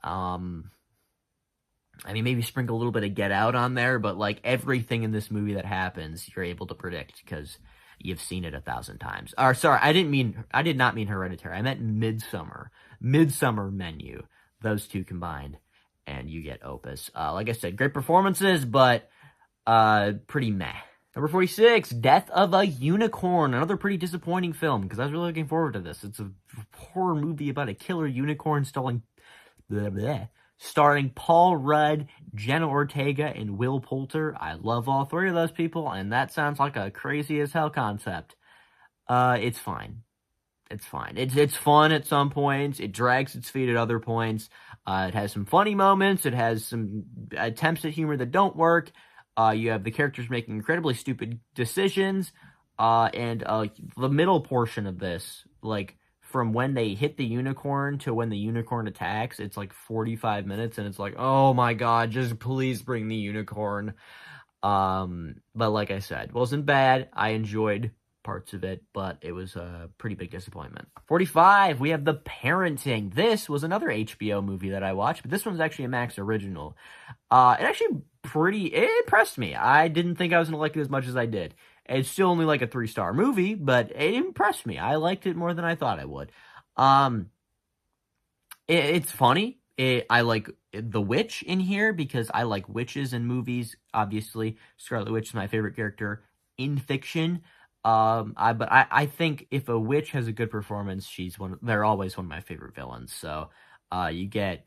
I mean, maybe sprinkle a little bit of Get Out on there, but like everything in this movie that happens, you're able to predict because you've seen it 1,000 times. Or sorry, I did not mean Hereditary. I meant Midsummer. Midsummer Menu. Those two combined, and you get Opus. Like I said, great performances, but pretty meh. Number 46, Death of a Unicorn. Another pretty disappointing film, because I was really looking forward to this. It's a horror movie about a killer unicorn starring Paul Rudd, Jenna Ortega, and Will Poulter. I love all three of those people, and that sounds like a crazy as hell concept. It's fine. It's fine. It's fun at some points. It drags its feet at other points. It has some funny moments. It has some attempts at humor that don't work. You have the characters making incredibly stupid decisions. And the middle portion of this, like, from when they hit the unicorn to when the unicorn attacks, it's like 45 minutes, and it's like, oh my god, just please bring the unicorn. But like I said, wasn't bad. I enjoyed parts of it, but it was a pretty big disappointment. 45, we have The Parenting. This was another HBO movie that I watched, but this one's actually a Max original. It impressed me. I didn't think I was going to like it as much as I did. It's still only like a 3-star movie, but it impressed me. I liked it more than I thought I would. It's funny. I like the witch in here because I like witches in movies. Obviously, Scarlet Witch is my favorite character in fiction. But I think if a witch has a good performance, they're always one of my favorite villains. So, you get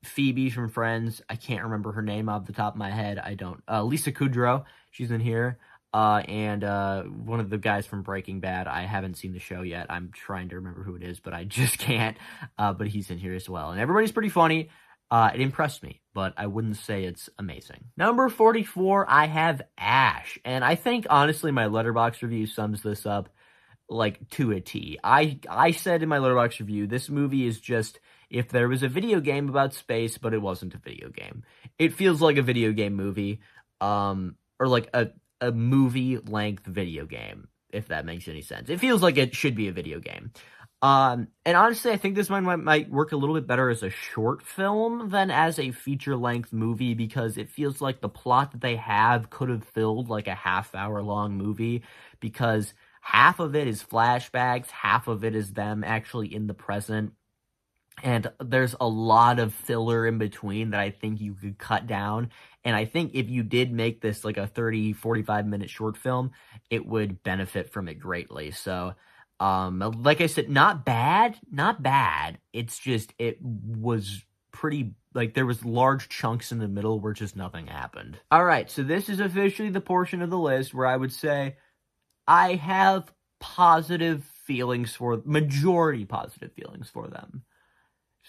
Phoebe from Friends. I can't remember her name off the top of my head. Lisa Kudrow, she's in here. And one of the guys from Breaking Bad. I haven't seen the show yet. I'm trying to remember who it is, but I just can't. But he's in here as well. And everybody's pretty funny. It impressed me, but I wouldn't say it's amazing. Number 44, I have Ash. And I think, honestly, my Letterboxd review sums this up, like, to a T. I said in my Letterboxd review, this movie is just if there was a video game about space, but it wasn't a video game. It feels like a video game movie, or like a a movie-length video game, if that makes any sense. It feels like it should be a video game. And honestly, I think this might work a little bit better as a short film than as a feature-length movie, because it feels like the plot that they have could have filled like a half-hour-long movie, because half of it is flashbacks, half of it is them actually in the present, and there's a lot of filler in between that I think you could cut down. And I think if you did make this like a 30, 45-minute short film, it would benefit from it greatly. So, like I said, not bad. It's just, it was pretty, like, there was large chunks in the middle where just nothing happened. All right, so this is officially the portion of the list where I would say I have majority positive feelings for them.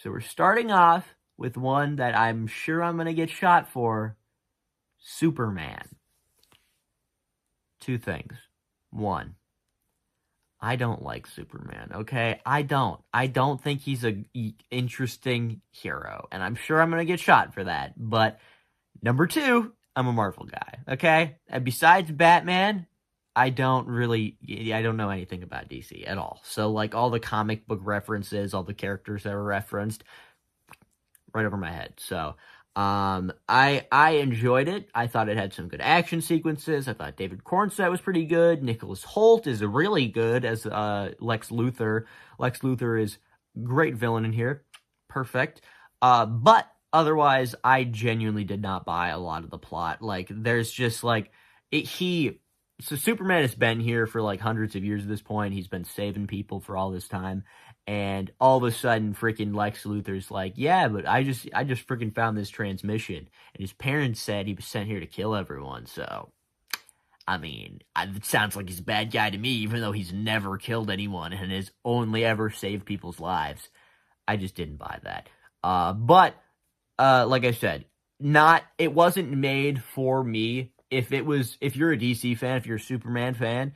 So we're starting off with one that I'm sure I'm going to get shot for, Superman. Two things. One, I don't like Superman, okay? I don't think he's an interesting hero, and I'm sure I'm going to get shot for that. But number two, I'm a Marvel guy, okay? And besides Batman, I don't know anything about DC at all. So, like, all the comic book references, all the characters that were referenced, right over my head. So, I enjoyed it. I thought it had some good action sequences. I thought David Cornsett was pretty good. Nicholas Hoult is really good as Lex Luthor. Lex Luthor is great villain in here. Perfect. But otherwise, I genuinely did not buy a lot of the plot. Like, there's just, like, So Superman has been here for like hundreds of years at this point. He's been saving people for all this time. And all of a sudden, freaking Lex Luthor's like, yeah, but I just freaking found this transmission. And his parents said he was sent here to kill everyone. So, I mean, it sounds like he's a bad guy to me, even though he's never killed anyone and has only ever saved people's lives. I just didn't buy that. But like I said, it wasn't made for me. If you're a DC fan, if you're a Superman fan,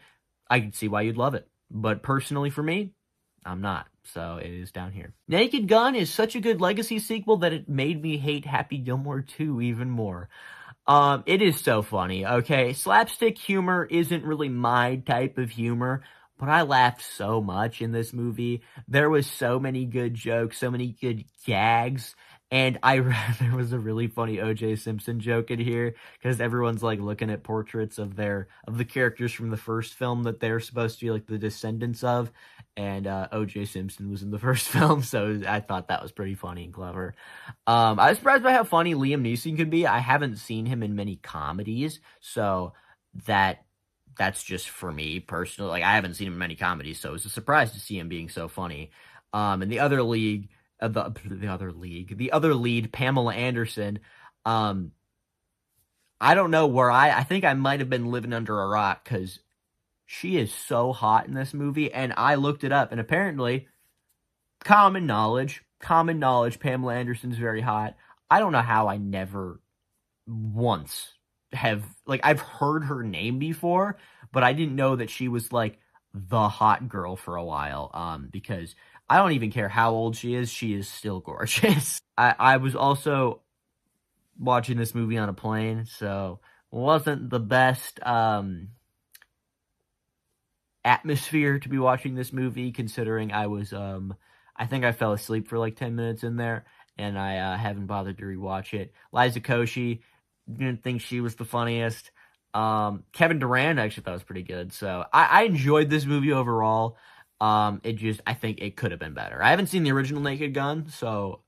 I can see why you'd love it. But personally for me, I'm not. So it is down here. Naked Gun is such a good legacy sequel that it made me hate Happy Gilmore 2 even more. It is so funny, okay? Slapstick humor isn't really my type of humor, but I laughed so much in this movie. There was so many good jokes, so many good gags. And there was a really funny O.J. Simpson joke in here, because everyone's like looking at portraits of the characters from the first film that they're supposed to be like the descendants of, and O.J. Simpson was in the first film, so I thought that was pretty funny and clever. I was surprised by how funny Liam Neeson could be. I haven't seen him in many comedies, so that's just for me personally. Like, I haven't seen him in many comedies, so it was a surprise to see him being so funny. And the other lead, Pamela Anderson, I don't know where I think I might have been living under a rock, because she is so hot in this movie, and I looked it up, and apparently, common knowledge, Pamela Anderson's very hot. I don't know how I never once have, like, I've heard her name before, but I didn't know that she was, like, the hot girl for a while, because I don't even care how old she is still gorgeous. I was also watching this movie on a plane, so it wasn't the best atmosphere to be watching this movie, considering I was, I think I fell asleep for like 10 minutes in there, and I haven't bothered to rewatch it. Liza Koshy, didn't think she was the funniest. Kevin Durant, I actually thought was pretty good, so I enjoyed this movie overall. I think it could have been better. I haven't seen the original Naked Gun, so,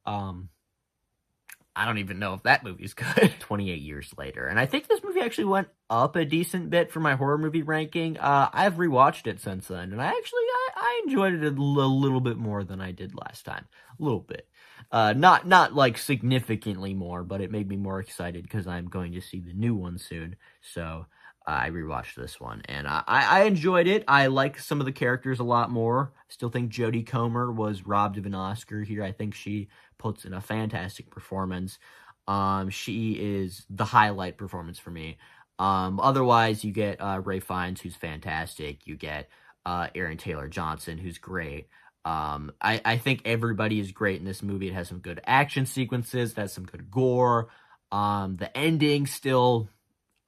I don't even know if that movie's good. 28 years later. And I think this movie actually went up a decent bit for my horror movie ranking. I've rewatched it since then, and I enjoyed it a little bit more than I did last time. A little bit. Not like significantly more, but it made me more excited because I'm going to see the new one soon. So, I rewatched this one, and I enjoyed it. I like some of the characters a lot more. Still think Jodie Comer was robbed of an Oscar here. I think she puts in a fantastic performance. She is the highlight performance for me. Otherwise, you get Ray Fiennes, who's fantastic. You get Aaron Taylor Johnson, who's great. I think everybody is great in this movie. It has some good action sequences. It has some good gore. The ending still...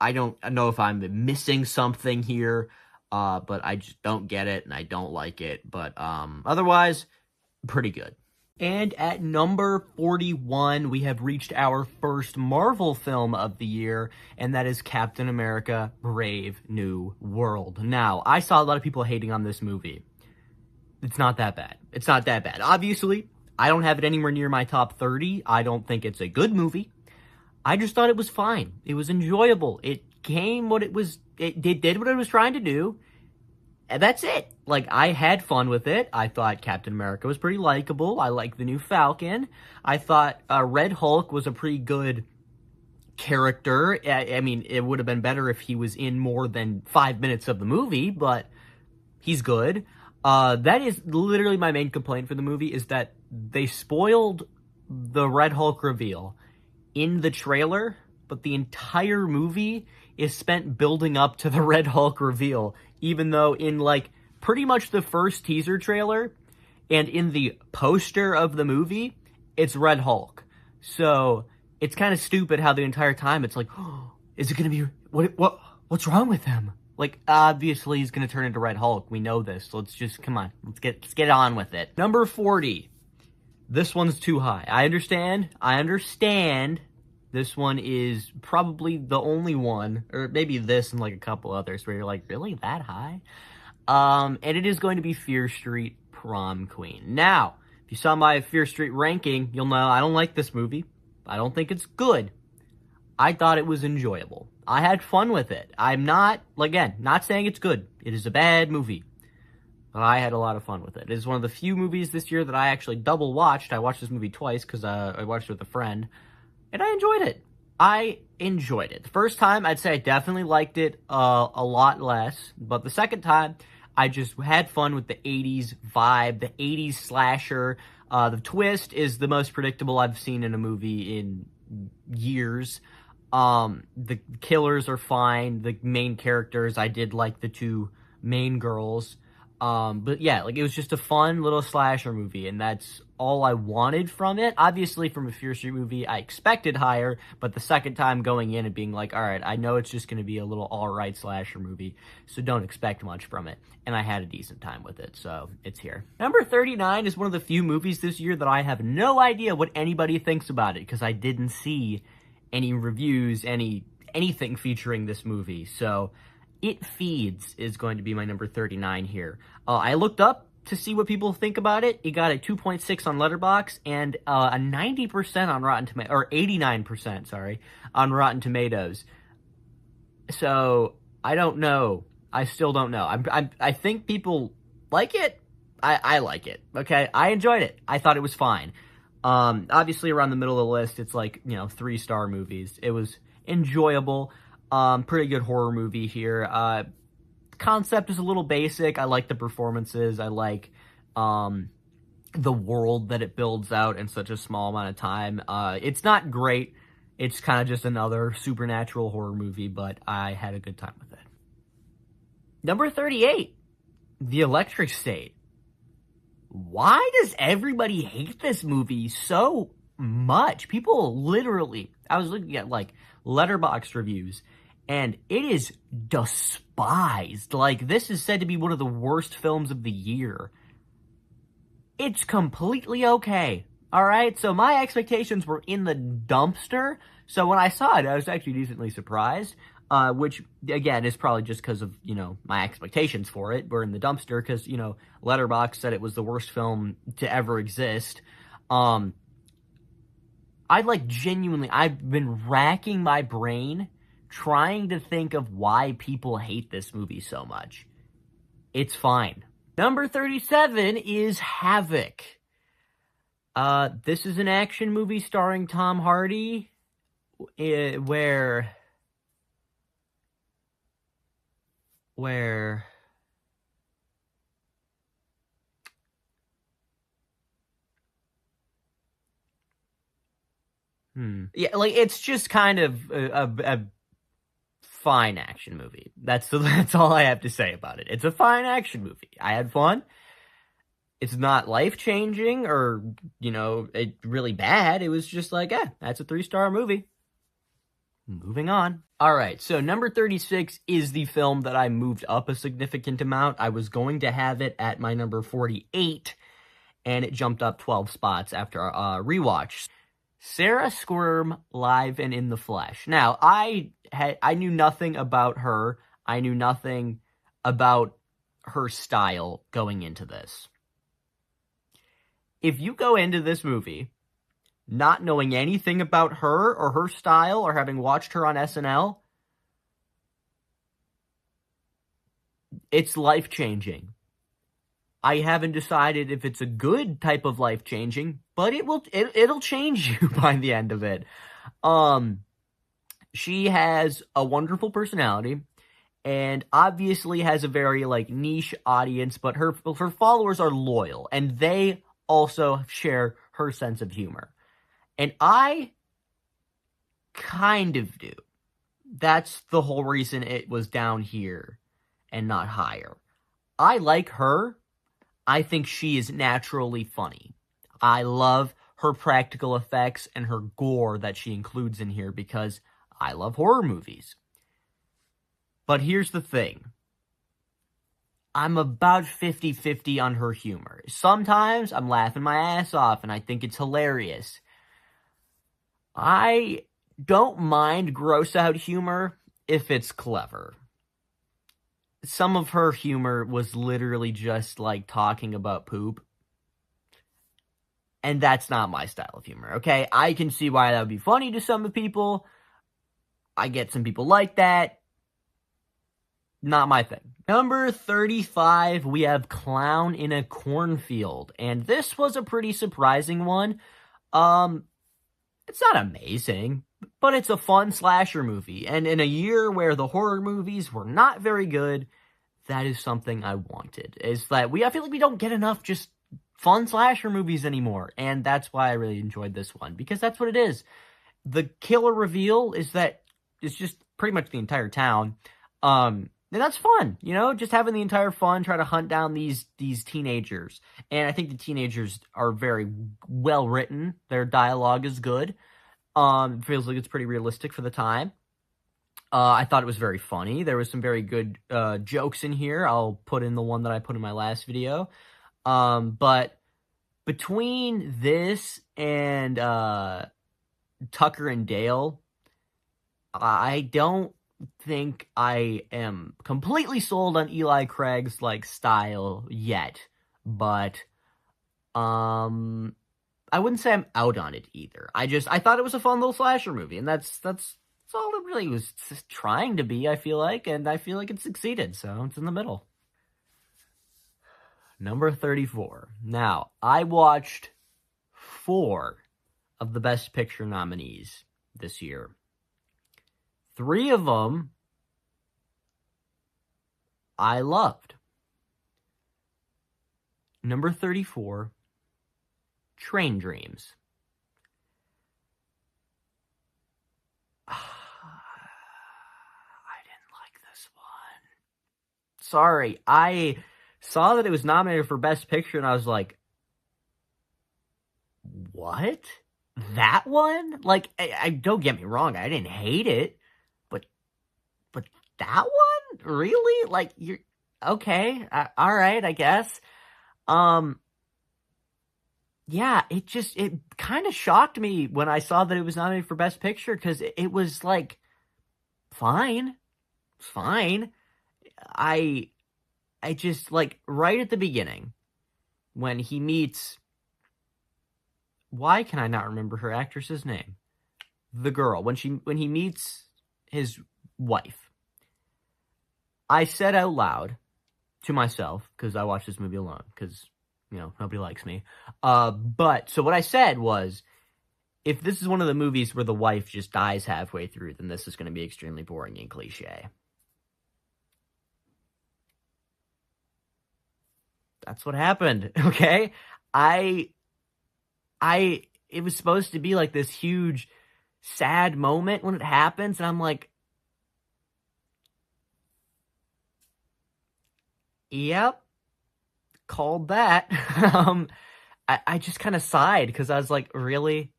I don't know if I'm missing something here, but I just don't get it, and I don't like it. But otherwise, pretty good. And at number 41, we have reached our first Marvel film of the year, and that is Captain America: Brave New World. Now, I saw a lot of people hating on this movie. It's not that bad. It's not that bad. Obviously, I don't have it anywhere near my top 30. I don't think it's a good movie. I just thought it was fine. It was enjoyable. It did what it was trying to do. And that's it. Like, I had fun with it. I thought Captain America was pretty likable. I like the new Falcon. I thought Red Hulk was a pretty good character. I mean, it would have been better if he was in more than 5 minutes of the movie, but he's good. That is literally my main complaint for the movie, is that they spoiled the Red Hulk reveal in the trailer, but the entire movie is spent building up to the Red Hulk reveal, even though in, like, pretty much the first teaser trailer and in the poster of the movie, it's Red Hulk. So it's kind of stupid how the entire time it's like, oh, is it going to be, what's wrong with him? Like, obviously he's going to turn into Red Hulk. We know this. Let's just, come on, let's get on with it. Number 40. This one's too high. I understand. This one is probably the only one, or maybe this and like a couple others, where you're like, really, that high? And it is going to be Fear Street Prom Queen. Now, if you saw my Fear Street ranking, you'll know I don't like this movie. I don't think it's good. I thought it was enjoyable. I had fun with it. I'm not, again, not saying it's good. It is a bad movie. But I had a lot of fun with it. It is one of the few movies this year that I actually double watched. I watched this movie twice because I watched it with a friend. And I enjoyed it. The first time, I'd say I definitely liked it a lot less. But the second time, I just had fun with the 80s vibe, the 80s slasher. The twist is the most predictable I've seen in a movie in years. The killers are fine. The main characters, I did like the two main girls. But yeah, like, it was just a fun little slasher movie, and that's all I wanted from it. Obviously, from a Fear Street movie, I expected higher, but the second time going in and being like, all right, I know it's just going to be a little all-right slasher movie, so don't expect much from it. And I had a decent time with it, so it's here. Number 39 is one of the few movies this year that I have no idea what anybody thinks about it, because I didn't see any reviews, anything featuring this movie, so It Feeds is going to be my number 39 here. I looked up to see what people think about it. It got a 2.6 on Letterboxd and a 90% on Rotten Tomatoes, or 89%, sorry, on Rotten Tomatoes. So I don't know. I still don't know. I think people like it. I like it. Okay, I enjoyed it. I thought it was fine. Obviously, around the middle of the list, it's like, 3-star movies. It was enjoyable. Pretty good horror movie here. Concept is a little basic. I like the performances. I like the world that it builds out in such a small amount of time. It's not great. It's kind of just another supernatural horror movie, but I had a good time with it. Number 38, The Electric State. Why does everybody hate this movie so much? People literally, I was looking at like Letterboxd reviews, and it is despised. Like, this is said to be one of the worst films of the year. It's completely okay. Alright, so my expectations were in the dumpster. So when I saw it, I was actually decently surprised. Which, again, is probably just because of, my expectations for it were in the dumpster. Because, Letterboxd said it was the worst film to ever exist. I've been racking my brain trying to think of why people hate this movie so much. It's fine. Number 37 is Havoc. This is an action movie starring Tom Hardy, where yeah, like, it's just kind of a fine action movie. That's all I have to say about it. It's a fine action movie. I had fun. It's not life-changing or, really bad. It was just like, that's a 3-star movie. Moving on. All right, so number 36 is the film that I moved up a significant amount. I was going to have it at my number 48, and it jumped up 12 spots after a rewatch. Sarah Squirm, Live and in the Flesh. Now, I knew nothing about her. I knew nothing about her style going into this. If you go into this movie not knowing anything about her or her style or having watched her on SNL, it's life-changing. I haven't decided if it's a good type of life-changing, but it'll change you by the end of it. She has a wonderful personality and obviously has a very niche audience, but her followers are loyal and they also share her sense of humor. And I kind of do. That's the whole reason it was down here and not higher. I like her. I think she is naturally funny. I love her practical effects and her gore that she includes in here because I love horror movies. But here's the thing. I'm about 50-50 on her humor. Sometimes I'm laughing my ass off and I think it's hilarious. I don't mind gross out humor if it's clever. Some of her humor was literally just talking about poop. And that's not my style of humor, okay? I can see why that would be funny to some people. I get some people like that. Not my thing. Number 35, we have Clown in a Cornfield. And this was a pretty surprising one. It's not amazing, but it's a fun slasher movie. And in a year where the horror movies were not very good, that is something I wanted. I feel like we don't get enough just fun slasher movies anymore. And that's why I really enjoyed this one, because that's what it is. The killer reveal is that it's just pretty much the entire town. And that's fun, just having the entire fun, try to hunt down these teenagers. And I think the teenagers are very well written. Their dialogue is good. It feels like it's pretty realistic for the time. I thought it was very funny. There was some very good jokes in here. I'll put in the one that I put in my last video. But between this and Tucker and Dale, I don't think I am completely sold on Eli Craig's style yet, but I wouldn't say I'm out on it either. I thought it was a fun little slasher movie, and that's all it really was trying to be, I feel like, and I feel like it succeeded, so it's in the middle. Number 34. Now, I watched 4 of the Best Picture nominees this year. 3 of them I loved. Number 34, Train Dreams. I didn't like this one. Sorry, I saw that it was nominated for Best Picture and I was like, what? That one? I don't get me wrong, I didn't hate it. But that one? Really? You're... Okay, alright, I guess. Yeah, it kind of shocked me when I saw that it was nominated for Best Picture, because it was, fine. Fine. I just, right at the beginning, when he meets... Why can I not remember her actress's name? The girl. When he meets his wife, I said out loud to myself, because I watched this movie alone, because, nobody likes me. But, so what I said was, if this is one of the movies where the wife just dies halfway through, then this is going to be extremely boring and cliche. That's what happened, okay? It was supposed to be this huge, sad moment when it happens, and I'm like, yep, called that. I just kind of sighed, because I was like, really?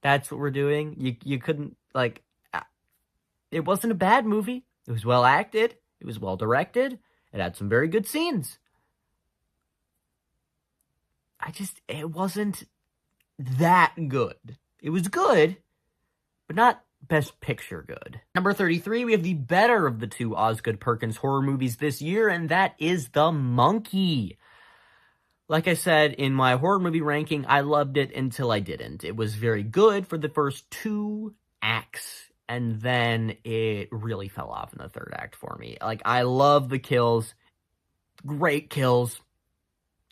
That's what we're doing? You couldn't, it wasn't a bad movie. It was well acted. It was well directed. It had some very good scenes. It wasn't that good. It was good, but not Best Picture good. Number 33, we have the better of the two Osgood Perkins horror movies this year, and that is The Monkey. Like I said, in my horror movie ranking, I loved it until I didn't. It was very good for the first 2 acts, and then it really fell off in the third act for me. Like, I love the kills. Great kills.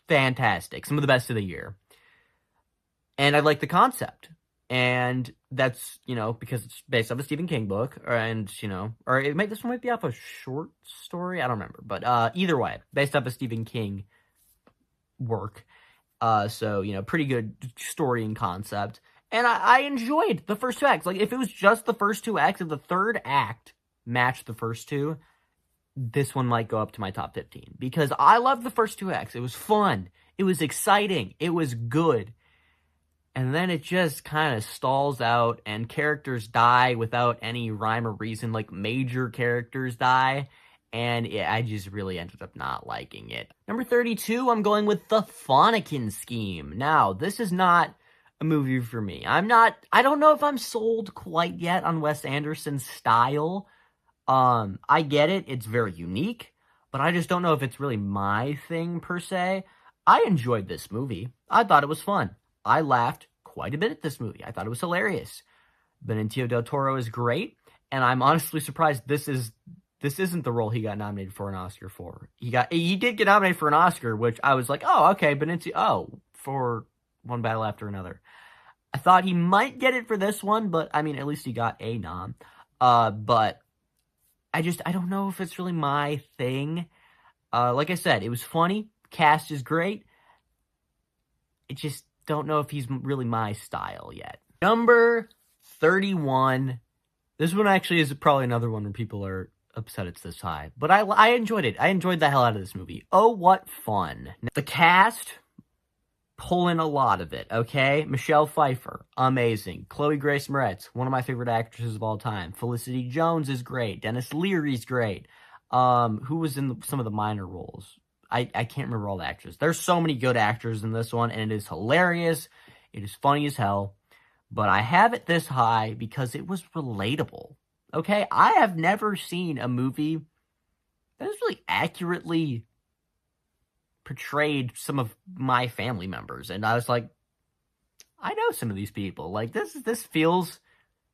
Fantastic. Some of the best of the year. And I like the concept. And that's, because it's based off a Stephen King book, and, this one might be off a short story. I don't remember. But either way, based off a Stephen King work. So, pretty good story and concept. And I enjoyed the first 2 acts. Like, if it was just the first 2 acts, if the third act matched the first 2, this one might go up to my top 15. Because I loved the first 2 acts. It was fun. It was exciting. It was good. And then it just kind of stalls out, and characters die without any rhyme or reason. Like, major characters die. And I just really ended up not liking it. Number 32, I'm going with The Phoenician Scheme. Now, this is not a movie for me. I don't know if I'm sold quite yet on Wes Anderson's style. I get it. It's very unique. But I just don't know if it's really my thing, per se. I enjoyed this movie. I thought it was fun. I laughed quite a bit at this movie. I thought it was hilarious. Benicio del Toro is great, and I'm honestly surprised this isn't the role he got nominated for an Oscar for. He did get nominated for an Oscar, which I was like, oh, okay, Benicio, for One Battle After Another. I thought he might get it for this one, but I mean, at least he got a nom. But I don't know if it's really my thing. Like I said, it was funny. Cast is great. I just don't know if he's really my style yet. Number 31. This one actually is probably another one where people are upset it's this high. But I enjoyed it. I enjoyed the hell out of this movie. Oh, what fun. The cast, pulling a lot of it, okay? Michelle Pfeiffer, amazing. Chloe Grace Moretz, one of my favorite actresses of all time. Felicity Jones is great. Dennis Leary's great. Who was in some of the minor roles? I can't remember all the actors. There's so many good actors in this one, and it is hilarious. It is funny as hell. But I have it this high because it was relatable. Okay? I have never seen a movie that has really accurately portrayed some of my family members. And I was like, I know some of these people. Like, this feels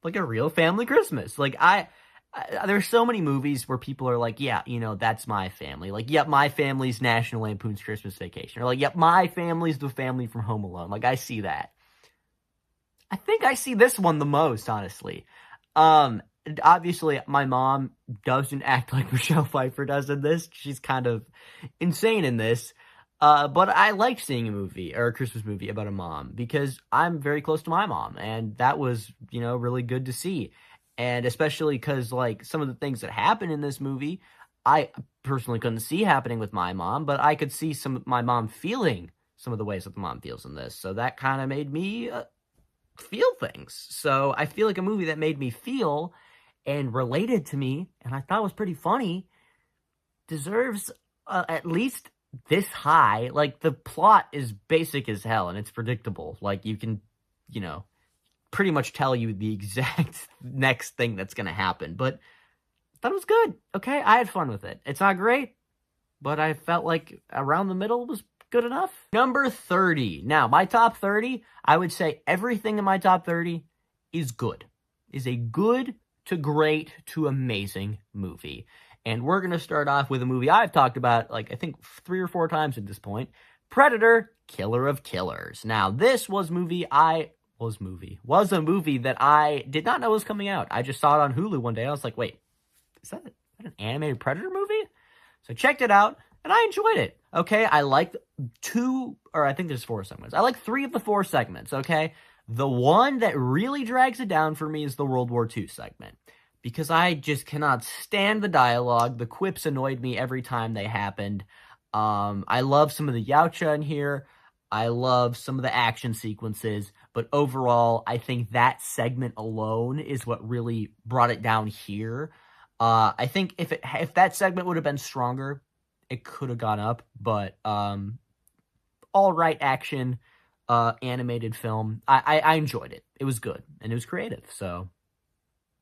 like a real family Christmas. Like, there's so many movies where people are like, yeah, that's my family. Like, yep, my family's National Lampoon's Christmas Vacation. Or like, yep, my family's the family from Home Alone. Like, I see that. I think I see this one the most, honestly. Obviously, my mom doesn't act like Michelle Pfeiffer does in this. She's kind of insane in this. But I like seeing a movie, or a Christmas movie, about a mom, because I'm very close to my mom. And that was, really good to see. And especially because, like, some of the things that happen in this movie, I personally couldn't see happening with my mom, but I could see my mom feeling some of the ways that the mom feels in this. So that kind of made me feel things. So I feel like a movie that made me feel and related to me, and I thought was pretty funny, deserves at least this high. Like, the plot is basic as hell, and it's predictable. Like, you can, pretty much tell you the exact next thing that's going to happen. But I thought it was good. Okay, I had fun with it. It's not great, but I felt like around the middle was good enough. Number 30. Now, my top 30, I would say everything in my top 30 is good. Is a good to great to amazing movie. And we're going to start off with a movie I've talked about, like, I think 3 or 4 times at this point. Predator, Killer of Killers. Now, this was a movie that I did not know was coming out. I just saw it on Hulu one day. I was like, wait, is that an animated Predator movie? So I checked it out, and I enjoyed it. Okay, I liked 2, or I think there's 4 segments. I like 3 of the 4 segments, okay? The one that really drags it down for me is the World War II segment, because I just cannot stand the dialogue. The quips annoyed me every time they happened. I love some of the Yautja in here. I love some of the action sequences, but overall, I think that segment alone is what really brought it down here. I think if that segment would have been stronger, it could have gone up, but all right action, animated film. I enjoyed it. It was good, and it was creative, so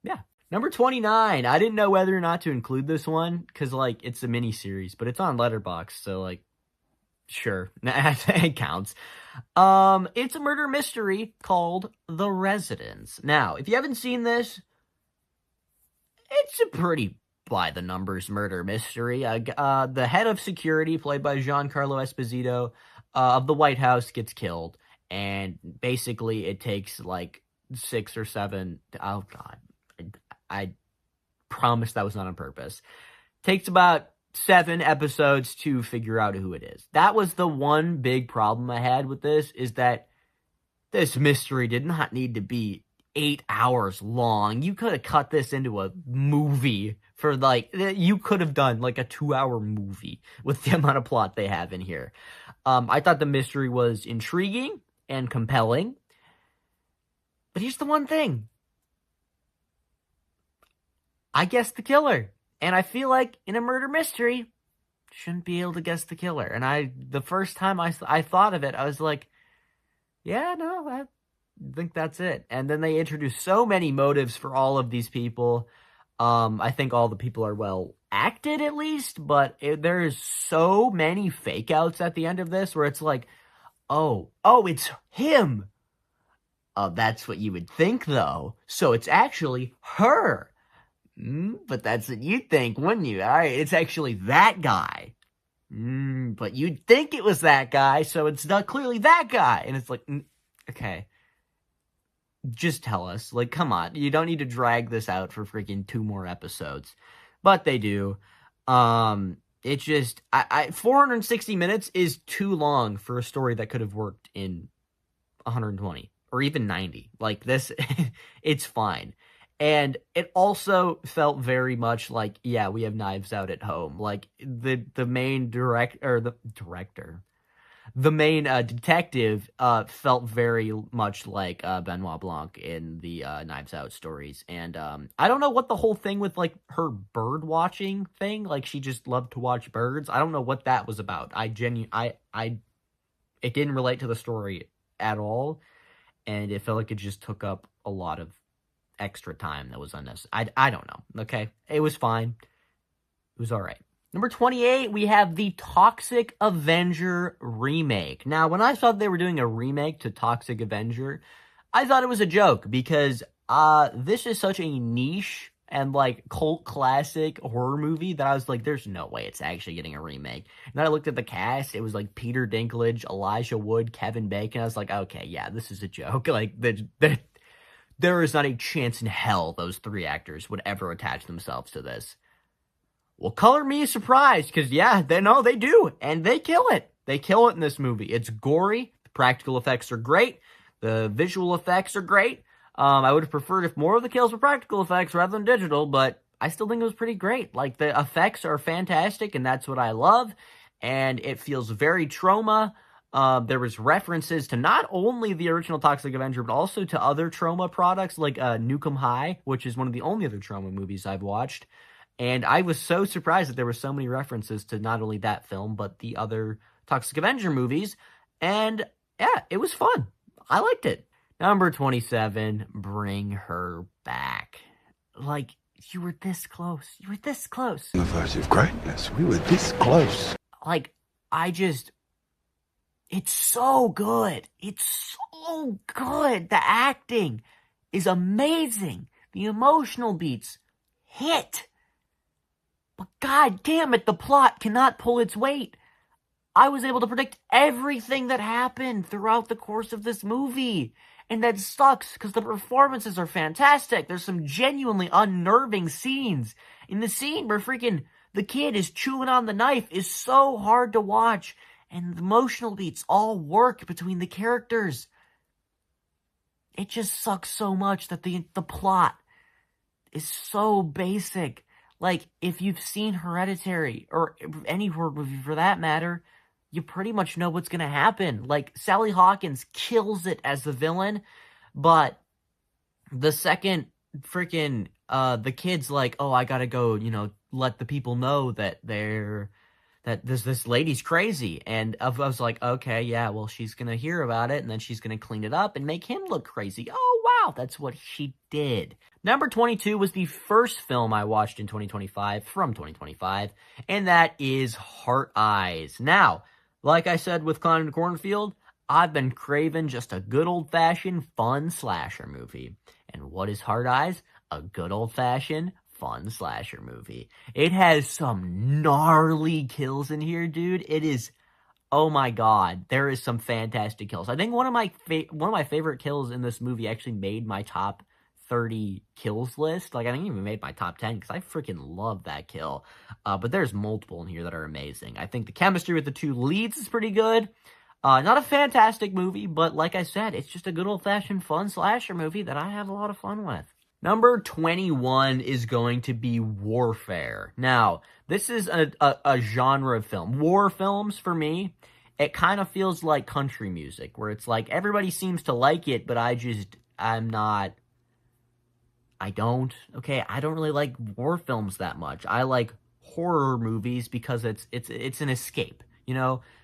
yeah. Number 29. I didn't know whether or not to include this one, because, like, it's a mini-series, but it's on Letterboxd, so, like, sure, it counts. It's a murder mystery called The Residence. Now, if you haven't seen this, it's a pretty by-the-numbers murder mystery. The head of security, played by Giancarlo Esposito, of the White House, gets killed, and basically it takes, like, 6 or 7... Oh, God. I promise that was not on purpose. Takes about 7 episodes to figure out who it is. That was the one big problem I had with this, is that this mystery did not need to be 8 hours long. You could have cut this into a movie for, like, you could have done, like, a 2-hour movie with the amount of plot they have in here. I thought the mystery was intriguing and compelling. But here's the one thing. I guessed the killer. And I feel like in a murder mystery, shouldn't be able to guess the killer. And the first time I thought of it, I was like, yeah, no, I think that's it. And then they introduced so many motives for all of these people. I think all the people are well acted, at least, but there's so many fake outs at the end of this where it's like, oh, it's him. That's what you would think, though. So it's actually her. But that's what you'd think, wouldn't you? All right, it's actually that guy. But you'd think it was that guy, so it's not clearly that guy. And it's like, okay. Just tell us. Like, come on. You don't need to drag this out for freaking 2 more episodes. But they do. It just... 460 minutes is too long for a story that could have worked in 120. Or even 90. Like, this... it's fine. And it also felt very much like, yeah, we have Knives Out at home. Like, the main the main detective felt very much like Benoit Blanc in the Knives Out stories. And I don't know what the whole thing with, like, her bird watching thing, like, she just loved to watch birds. I don't know what that was about. It didn't relate to the story at all. And it felt like it just took up a lot of extra time that was unnecessary. I don't know. Okay. It was fine. It was all right. Number 28, we have the Toxic Avenger remake. Now, when I thought they were doing a remake to Toxic Avenger, I thought it was a joke because this is such a niche and, like, cult classic horror movie that I was like, there's no way it's actually getting a remake. And then I looked at the cast. It was like Peter Dinklage, Elijah Wood, Kevin Bacon. I was like, okay, yeah, this is a joke. Like, there is not a chance in hell those 3 actors would ever attach themselves to this. Well, color me surprised, because, yeah, they do, and they kill it. They kill it in this movie. It's gory, the practical effects are great, the visual effects are great. I would have preferred if more of the kills were practical effects rather than digital, but I still think it was pretty great. Like, the effects are fantastic, and that's what I love, and it feels very trauma. There was references to not only the original Toxic Avenger, but also to other trauma products like Nukem High, which is one of the only other trauma movies I've watched. And I was so surprised that there were so many references to not only that film, but the other Toxic Avenger movies. And yeah, it was fun. I liked it. Number 27, Bring Her Back. Like, you were this close. You were this close. On the verge of greatness. We were this close. Like, it's so good. It's so good. The acting is amazing. The emotional beats hit. But god damn it, the plot cannot pull its weight. I was able to predict everything that happened throughout the course of this movie. And that sucks, because the performances are fantastic. There's some genuinely unnerving scenes. In the scene where freaking the kid is chewing on the knife is so hard to watch. And the emotional beats all work between the characters. It just sucks so much that the plot is so basic. Like, if you've seen Hereditary, or any horror movie for that matter, you pretty much know what's going to happen. Like, Sally Hawkins kills it as the villain, but the second freaking, the kid's like, oh, I gotta go, let the people know that this lady's crazy. And I was like, okay, yeah, well, she's gonna hear about it, and then she's gonna clean it up and make him look crazy. Oh, wow, that's what she did. Number 22 was the first film I watched in 2025, and that is Heart Eyes. Now, like I said with Cornfield, I've been craving just a good old-fashioned fun slasher movie. And what is Heart Eyes? A good old-fashioned fun slasher movie. It has some gnarly kills in here, dude. It is, oh my god, there is some fantastic kills. I think one of my favorite kills in this movie actually made my top 30 kills list. Like, I think it even made my top 10 because I freaking love that kill. But there's multiple in here that are amazing. I think the chemistry with the two leads is pretty good. Not a fantastic movie, but like I said, it's just a good old-fashioned fun slasher movie that I have a lot of fun with. Number 21 is going to be Warfare. Now, this is a genre of film. War films, for me, it kind of feels like country music, where it's like everybody seems to like it, but I don't really like war films that much. I like horror movies because it's an escape.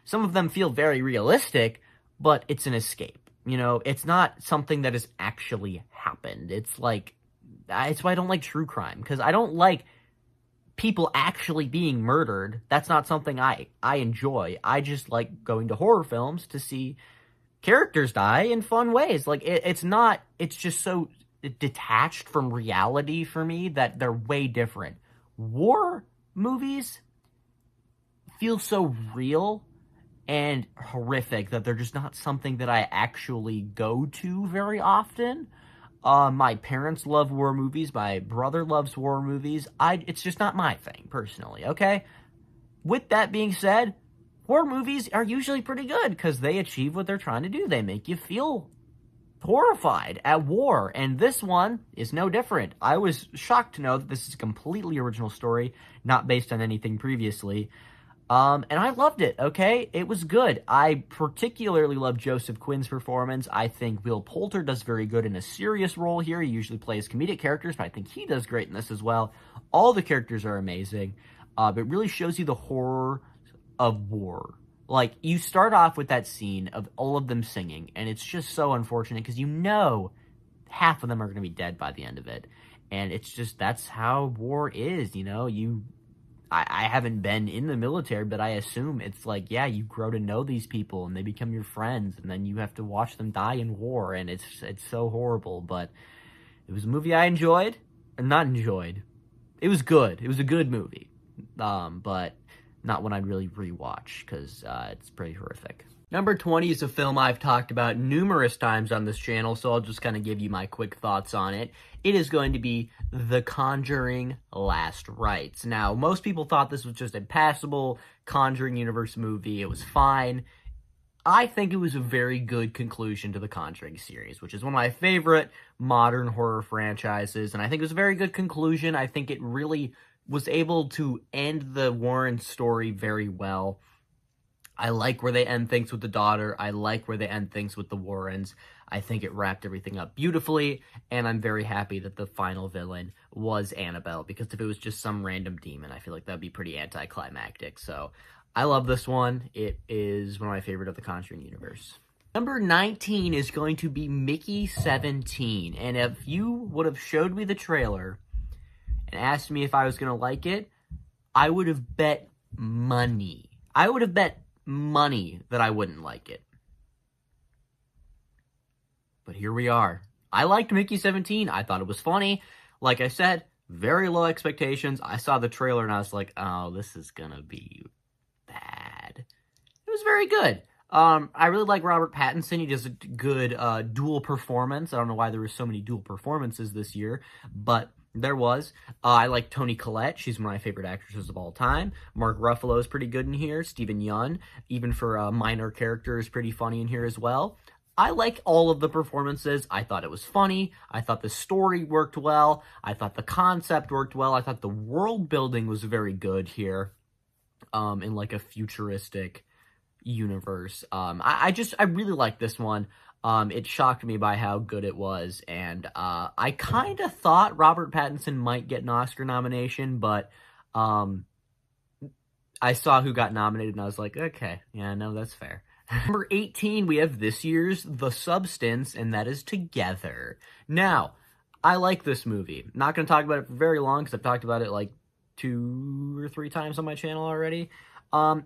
Some of them feel very realistic, but it's an escape. It's not something that has actually happened. It's why I don't like true crime, because I don't like people actually being murdered. That's not something I enjoy. I just like going to horror films to see characters die in fun ways. Like, it's just so detached from reality for me that they're way different. War movies feel so real and horrific that they're just not something that I actually go to very often. My parents love war movies. My brother loves war movies. It's just not my thing, personally, okay? With that being said, war movies are usually pretty good because they achieve what they're trying to do. They make you feel horrified at war, and this one is no different. I was shocked to know that this is a completely original story, not based on anything previously. And I loved it, okay? It was good. I particularly love Joseph Quinn's performance. I think Will Poulter does very good in a serious role here. He usually plays comedic characters, but I think he does great in this as well. All the characters are amazing. It really shows you the horror of war. Like, you start off with that scene of all of them singing, and it's just so unfortunate because half of them are going to be dead by the end of it. And it's just, that's how war is, I haven't been in the military, but I assume it's like, yeah, you grow to know these people and they become your friends, and then you have to watch them die in war, and it's so horrible. But it was a movie I enjoyed, or not enjoyed. It was good. It was a good movie, but not one I'd really rewatch because it's pretty horrific. Number 20 is a film I've talked about numerous times on this channel, so I'll just kind of give you my quick thoughts on it. It is going to be The Conjuring Last Rites. Now, most people thought this was just a passable Conjuring universe movie. It was fine. I think it was a very good conclusion to the Conjuring series, which is one of my favorite modern horror franchises, and I think it was a very good conclusion. I think it really was able to end the Warren story very well. I like where they end things with the daughter. I like where they end things with the Warrens. I think it wrapped everything up beautifully, and I'm very happy that the final villain was Annabelle, because if it was just some random demon, I feel like that'd be pretty anticlimactic. So I love this one. It is one of my favorite of the Conjuring universe. Number 19 is going to be Mickey 17, and if you would have showed me the trailer and asked me if I was going to like it, I would have bet money. I would have bet money that I wouldn't like it. But here we are. I liked Mickey 17. I thought it was funny. Like I said, very low expectations. I saw the trailer and I was like, oh, this is gonna be bad. It was very good. I really like Robert Pattinson. He does a good dual performance. I don't know why there were so many dual performances this year, but there was. I like Toni Collette. She's one of my favorite actresses of all time. Mark Ruffalo is pretty good in here. Stephen Yeun, even for a minor character, is pretty funny in here as well. I like all of the performances. I thought it was funny. I thought the story worked well. I thought the concept worked well. I thought the world building was very good here. In like a futuristic universe. I really like this one. It shocked me by how good it was, and I kind of thought Robert Pattinson might get an Oscar nomination, but I saw who got nominated, and I was like, okay, yeah, no, that's fair. Number 18, we have this year's The Substance, and that is Together. Now, I like this movie. Not going to talk about it for very long, because I've talked about it like 2 or 3 times on my channel already.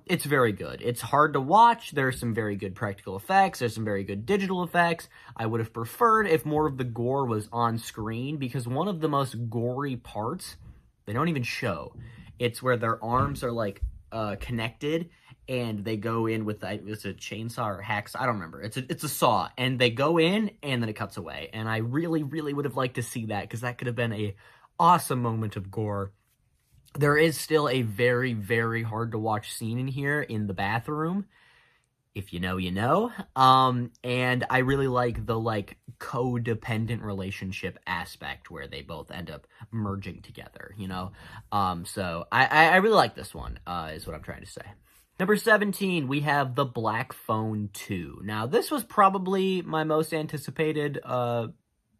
It's very good. It's hard to watch. There's some very good practical effects. There's some very good digital effects. I would have preferred if more of the gore was on screen, because one of the most gory parts, they don't even show. It's where their arms are, like, connected, and they go in with, it's a chainsaw or hacksaw, I don't remember. It's a saw, and they go in, and then it cuts away. And I really, really would have liked to see that, because that could have been a awesome moment of gore. There is still a very, very hard to watch scene in here in the bathroom. If you know, you know. And I really like the, like, codependent relationship aspect where they both end up merging together, you know? So I really like this one, is what I'm trying to say. Number 17, we have The Black Phone 2. Now, this was probably my most anticipated of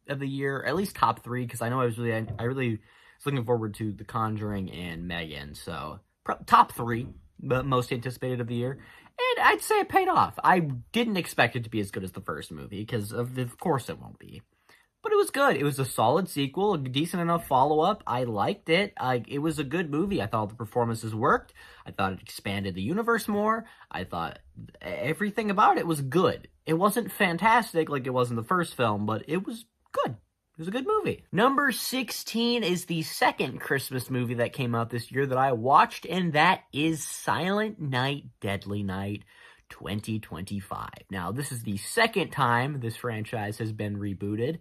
the year, at least top 3, because I know I really was looking forward to The Conjuring and Megan, so top 3, but most anticipated of the year. And I'd say it paid off. I didn't expect it to be as good as the first movie, because of course it won't be. But it was good. It was a solid sequel, a decent enough follow-up. I liked it. It was a good movie. I thought the performances worked. I thought it expanded the universe more. I thought everything about it was good. It wasn't fantastic like it was in the first film, but it was good. It was a good movie. Number 16 is the second Christmas movie that came out this year that I watched, and that is Silent Night, Deadly Night 2025. Now, this is the second time this franchise has been rebooted,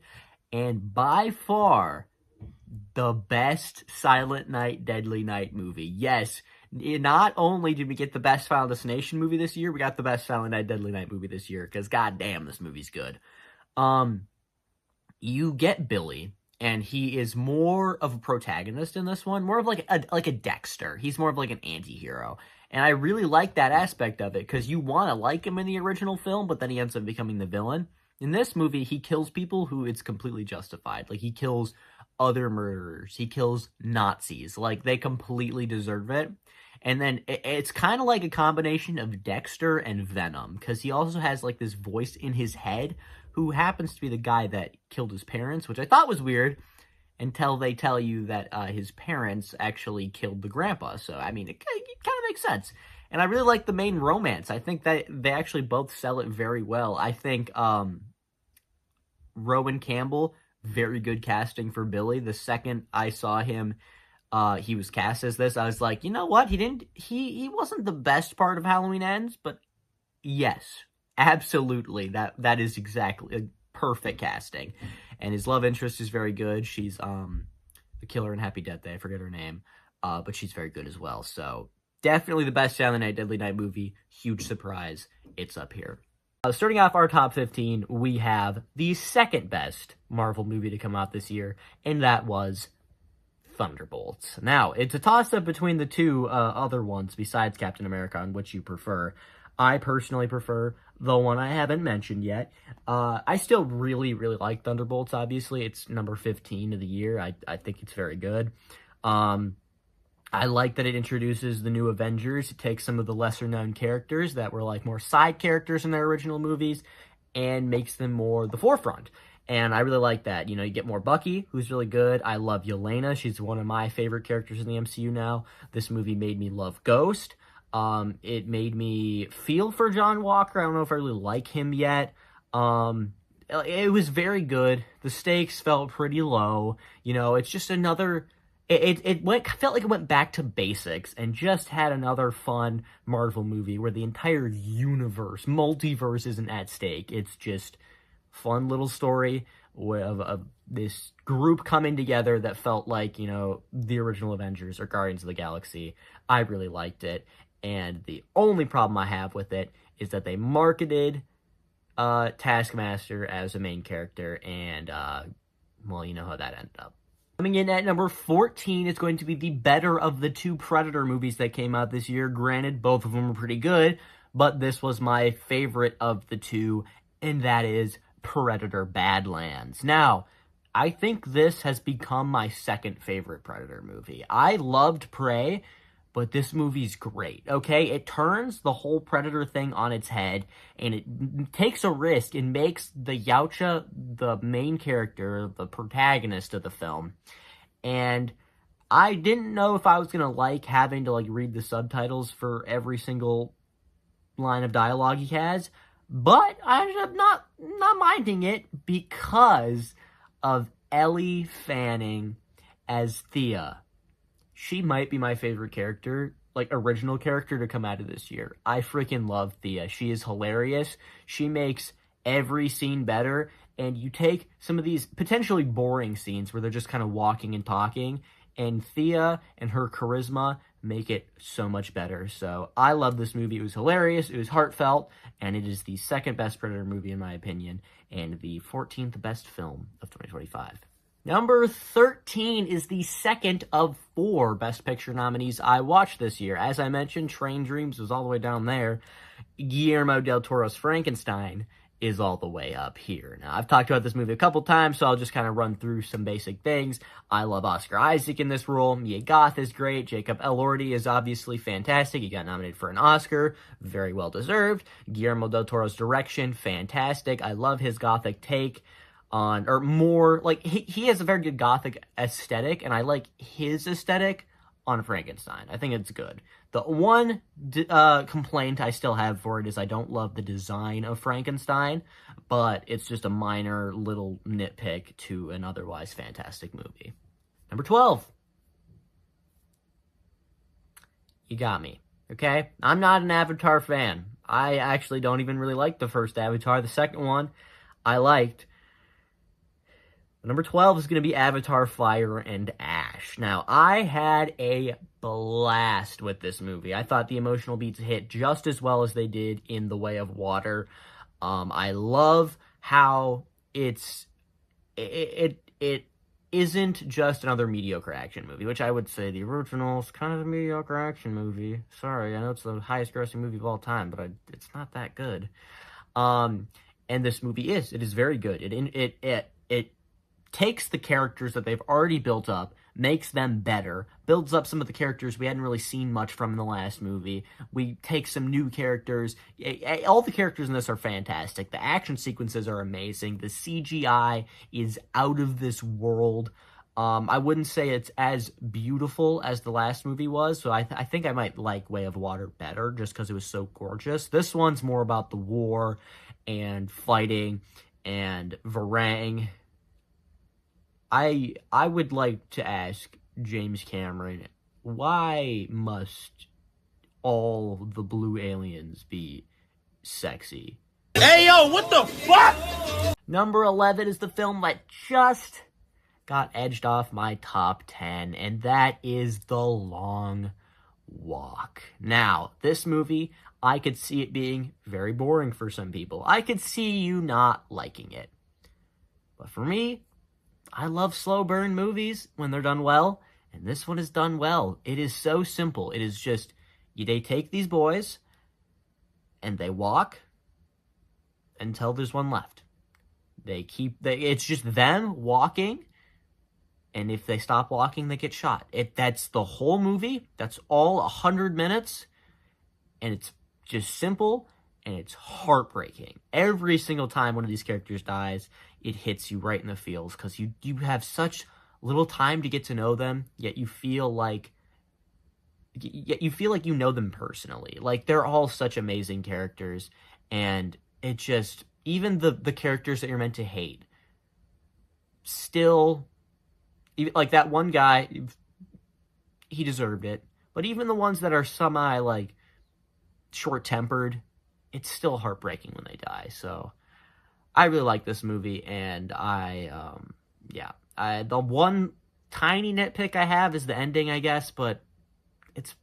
and by far, the best Silent Night, Deadly Night movie. Yes, not only did we get the best Final Destination movie this year, we got the best Silent Night, Deadly Night movie this year, because goddamn, this movie's good. You get Billy, and he is more of a protagonist in this one, more of like a Dexter. He's more of like an anti-hero. And I really like that aspect of it, because you want to like him in the original film, but then he ends up becoming the villain. In this movie, he kills people who it's completely justified. Like, he kills other murderers. He kills Nazis. Like, they completely deserve it. And then it's kind of like a combination of Dexter and Venom, because he also has like this voice in his head who happens to be the guy that killed his parents, which I thought was weird until they tell you that his parents actually killed the grandpa. So, I mean, it kind of makes sense. And I really like the main romance. I think that they actually both sell it very well. I think Rowan Campbell, very good casting for Billy. The second I saw him, he was cast as this, I was like, you know what? He wasn't the best part of Halloween Ends, but yes, absolutely. That is exactly a perfect casting. And his love interest is very good. She's the killer in Happy Death Day. I forget her name. But she's very good as well. So definitely the best Silent Night, Deadly Night movie. Huge surprise. It's up here. Starting off our top 15, we have the second best Marvel movie to come out this year, and that was Thunderbolts. Now, it's a toss-up between the two other ones besides Captain America on which you prefer. I personally prefer the one I haven't mentioned yet. I still really, really like Thunderbolts, obviously. It's number 15 of the year. I think it's very good. I like that it introduces the new Avengers. It takes some of the lesser-known characters that were like more side characters in their original movies and makes them more the forefront. And I really like that. You know, you get more Bucky, who's really good. I love Yelena. She's one of my favorite characters in the MCU now. This movie made me love Ghost. It made me feel for John Walker. I don't know if I really like him yet. It was very good. The stakes felt pretty low. You know, it's just another... felt like it went back to basics and just had another fun Marvel movie where the entire universe, multiverse, isn't at stake. It's just fun little story of this group coming together that felt like, you know, the original Avengers or Guardians of the Galaxy. I really liked it. And the only problem I have with it is that they marketed Taskmaster as a main character, and, well, you know how that ended up. Coming in at number 14 is going to be the better of the two Predator movies that came out this year. Granted, both of them were pretty good, but this was my favorite of the two, and that is Predator Badlands. Now, I think this has become my second favorite Predator movie. I loved Prey, but this movie's great, okay? It turns the whole Predator thing on its head, and it takes a risk and makes the Yautja the main character, the protagonist of the film. And I didn't know if I was going to like having to like read the subtitles for every single line of dialogue he has, but I ended up not minding it because of Ellie Fanning as Thea. She might be my favorite character, like original character to come out of this year. I freaking love Thea. She is hilarious. She makes every scene better, and you take some of these potentially boring scenes where they're just kind of walking and talking, and Thea and her charisma make it so much better. So I love this movie. It was hilarious, it was heartfelt, and it is the second best Predator movie in my opinion, and the 14th best film of 2025. Number 13 is the second of 4 Best Picture nominees I watched this year. As I mentioned, Train Dreams was all the way down there. Guillermo del Toro's Frankenstein is all the way up here. Now, I've talked about this movie a couple times, so I'll just kind of run through some basic things. I love Oscar Isaac in this role. Mia Goth is great. Jacob Elordi is obviously fantastic. He got nominated for an Oscar. Very well deserved. Guillermo del Toro's direction, fantastic. I love his gothic take on, or more, like, he has a very good gothic aesthetic, and I like his aesthetic on Frankenstein. I think it's good. The one complaint I still have for it is I don't love the design of Frankenstein, but it's just a minor little nitpick to an otherwise fantastic movie. Number 12. You got me, okay? I'm not an Avatar fan. I actually don't even really like the first Avatar. The second one I liked. Number 12 is going to be Avatar Fire and Ash. Now, I had a blast with this movie. I thought the emotional beats hit just as well as they did in The Way of Water. I love how it isn't just another mediocre action movie, which I would say the original is kind of a mediocre action movie. Sorry, I know it's the highest grossing movie of all time, but it's not that good. And this movie is. It is very good. It takes the characters that they've already built up, makes them better, builds up some of the characters we hadn't really seen much from in the last movie. We take some new characters. All the characters in this are fantastic. The action sequences are amazing. The CGI is out of this world. I wouldn't say it's as beautiful as the last movie was, so I think I might like Way of Water better just because it was so gorgeous. This one's more about the war and fighting and Varang. I would like to ask James Cameron, why must all the blue aliens be sexy? Hey, yo, what the fuck? Number 11 is the film that just got edged off my top 10, and that is The Long Walk. Now, this movie, I could see it being very boring for some people. I could see you not liking it. But for me, I love slow burn movies when they're done well, and this one is done well. It is so simple. It is just, they take these boys, and they walk until there's one left. It's just them walking, and if they stop walking, they get shot. That's the whole movie. That's all 100 minutes, and it's just simple, and it's heartbreaking. Every single time one of these characters dies, it hits you right in the feels, because you have such little time to get to know them, yet you feel like you know them personally. Like, they're all such amazing characters, and it just, even the characters that you're meant to hate, still, even, like that one guy, he deserved it, but even the ones that are semi, like, short-tempered, it's still heartbreaking when they die. So I really like this movie, and the one tiny nitpick I have is the ending, I guess, but it's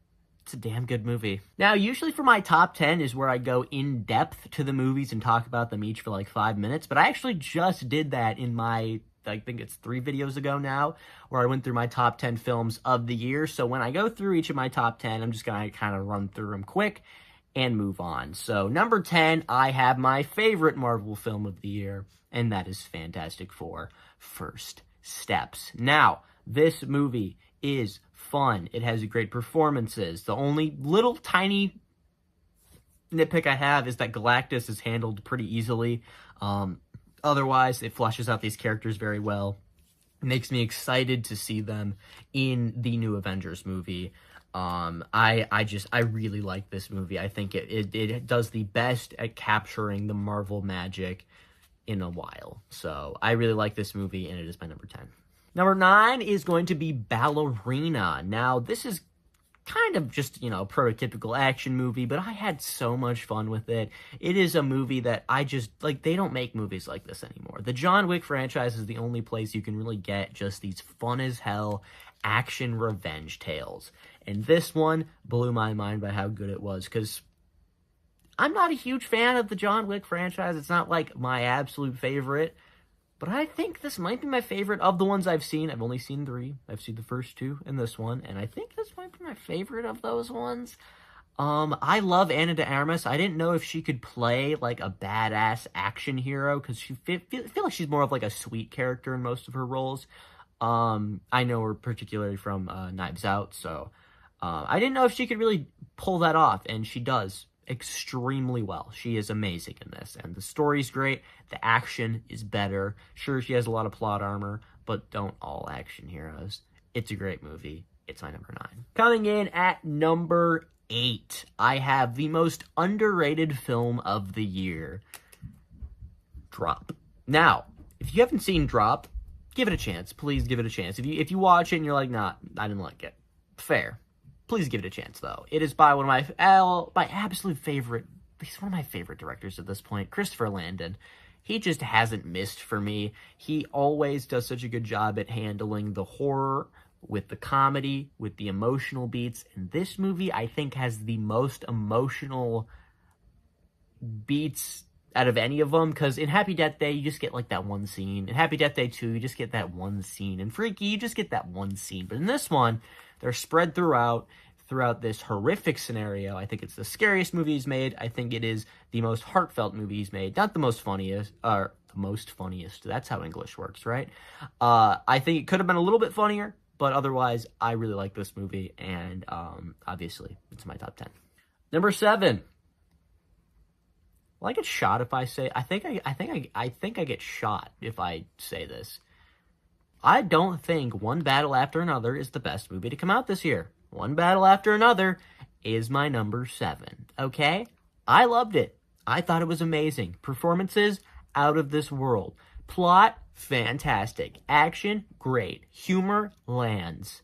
a damn good movie. Now, usually for my top 10 is where I go in depth to the movies and talk about them each for like 5 minutes, but I actually just did that in my, I think it's 3 videos ago now, where I went through my top 10 films of the year. So when I go through each of my top 10, I'm just going to kind of run through them quick, and move on. So, number 10, I have my favorite Marvel film of the year, and that is Fantastic Four: First Steps. Now, this movie is fun. It has great performances. The only little tiny nitpick I have is that Galactus is handled pretty easily. Otherwise, it fleshes out these characters very well. It makes me excited to see them in the new Avengers movie. I really like this movie. I think it does the best at capturing the Marvel magic in a while. So I really like this movie, and it is my number 10. Number 9 is going to be Ballerina. Now, this is kind of just, prototypical action movie, but I had so much fun with it. It is a movie that I just, they don't make movies like this anymore. The John Wick franchise is the only place you can really get just these fun as hell action revenge tales. And this one blew my mind by how good it was, because I'm not a huge fan of the John Wick franchise. It's not, my absolute favorite. But I think this might be my favorite of the ones I've seen. I've only seen 3. I've seen the first 2 and this one. And I think this might be my favorite of those ones. I love Ana de Armas. I didn't know if she could play, a badass action hero. Because she feel like she's more of, a sweet character in most of her roles. I know her particularly from Knives Out. So I didn't know if she could really pull that off. And she does extremely well. She is amazing in this, and the story's great. The action is better. Sure, she has a lot of plot armor, but don't all action heroes. It's a great movie. It's my number 9. Coming in at number 8, I have the most underrated film of the year, Drop. Now, if you haven't seen Drop, give it a chance. Please give it a chance. If you watch it and you're like, nah, I didn't like it, fair. Please give it a chance, though. It is by one of my absolute favorite, he's one of my favorite directors at this point, Christopher Landon. He just hasn't missed for me. He always does such a good job at handling the horror with the comedy, with the emotional beats. And this movie, I think, has the most emotional beats out of any of them, because in Happy Death Day, you just get, that one scene. In Happy Death Day 2, you just get that one scene. In Freaky, you just get that one scene. But in this one, they're spread throughout this horrific scenario. I think it's the scariest movie he's made. I think it is the most heartfelt movie he's made. Not the most funniest, or the most funniest. That's how English works, right? I think it could have been a little bit funnier, but otherwise, I really like this movie, and obviously, it's my top 10. Number 7. Will I get shot if I say? I think I get shot if I say this. I don't think One Battle After Another is the best movie to come out this year. One Battle After Another is my number 7, okay? I loved it. I thought it was amazing. Performances, out of this world. Plot, fantastic. Action, great. Humor, lands.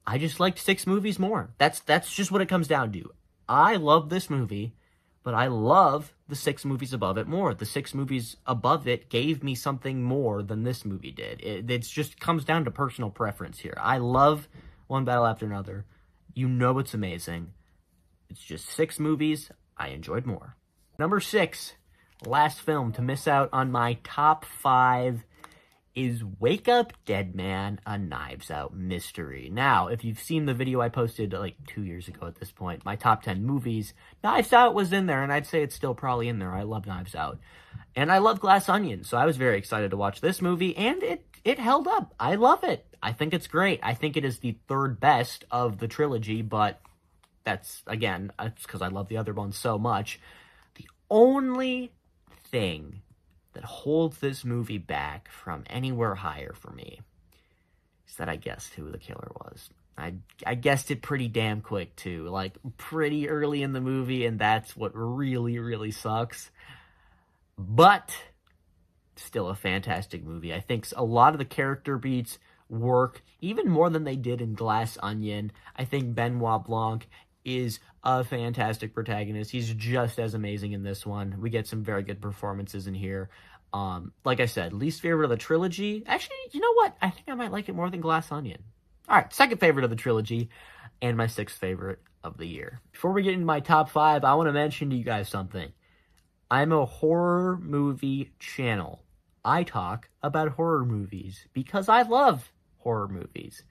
I just liked 6 movies more. That's just what it comes down to. I love this movie, but I love the 6 movies above it more. The 6 movies above it gave me something more than this movie did. It just comes down to personal preference here. I love One Battle After Another. You know it's amazing. It's just 6 movies I enjoyed more. Number 6, last film to miss out on my top 5 is Wake Up Dead Man, a Knives Out mystery. Now, if you've seen the video I posted 2 years ago at this point, my top 10 movies, Knives Out was in there, and I'd say it's still probably in there. I love Knives Out. And I love Glass Onion, so I was very excited to watch this movie, and it held up. I love it. I think it's great. I think it is the 3rd best of the trilogy, but that's, again, it's because I love the other ones so much. The only thing that holds this movie back from anywhere higher for me is that I guessed who the killer was. I guessed it pretty damn quick, too. Pretty early in the movie, and that's what really, really sucks. But still a fantastic movie. I think a lot of the character beats work even more than they did in Glass Onion. I think Benoit Blanc is a fantastic protagonist. He's just as amazing in this one. We get some very good performances in here. Like I said, least favorite of the trilogy. Actually, you know what? I think I might like it more than Glass Onion. All right, second favorite of the trilogy, and my 6th favorite of the year. Before we get into my top 5, I want to mention to you guys something. I'm a horror movie channel. I talk about horror movies because I love horror movies.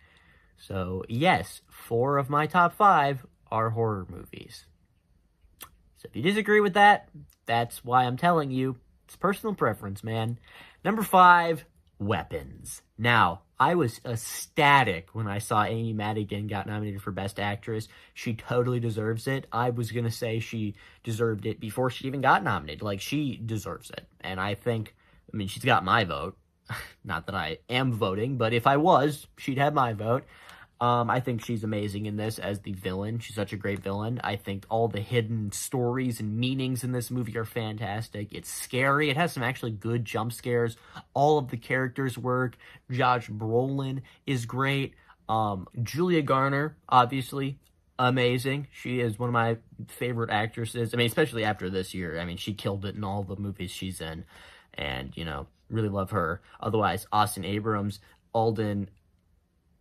So, yes, 4 of my top 5 are horror movies. So if you disagree with that, that's why I'm telling you. It's personal preference, man. Number 5, Weapons. Now, I was ecstatic when I saw Amy Madigan got nominated for Best Actress. She totally deserves it. I was going to say she deserved it before she even got nominated. Like, she deserves it. And I mean, she's got my vote. Not that I am voting, but if I was, she'd have my vote. I think she's amazing in this as the villain. She's such a great villain. I think all the hidden stories and meanings in this movie are fantastic. It's scary. It has some actually good jump scares. All of the characters work. Josh Brolin is great. Julia Garner, obviously, amazing. She is one of my favorite actresses. I mean, especially after this year. I mean, she killed it in all the movies she's in. And, really love her. Otherwise, Austin Abrams, Alden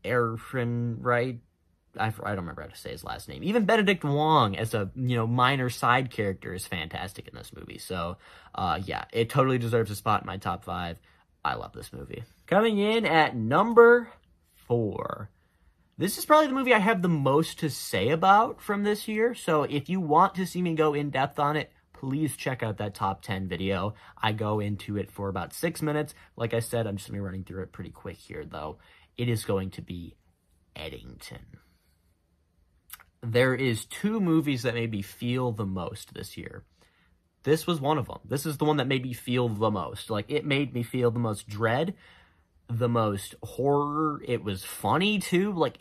Ehrenreich, I don't remember how to say his last name. Even Benedict Wong as a, minor side character is fantastic in this movie. So, yeah, it totally deserves a spot in my top 5. I love this movie. Coming in at number 4. This is probably the movie I have the most to say about from this year. So if you want to see me go in depth on it, please check out that top 10 video. I go into it for about 6 minutes. Like I said, I'm just going to be running through it pretty quick here, though. It is going to be Eddington. There is 2 movies that made me feel the most this year. This was one of them. This is the one that made me feel the most. Like, it made me feel the most dread, the most horror. It was funny, too. Like,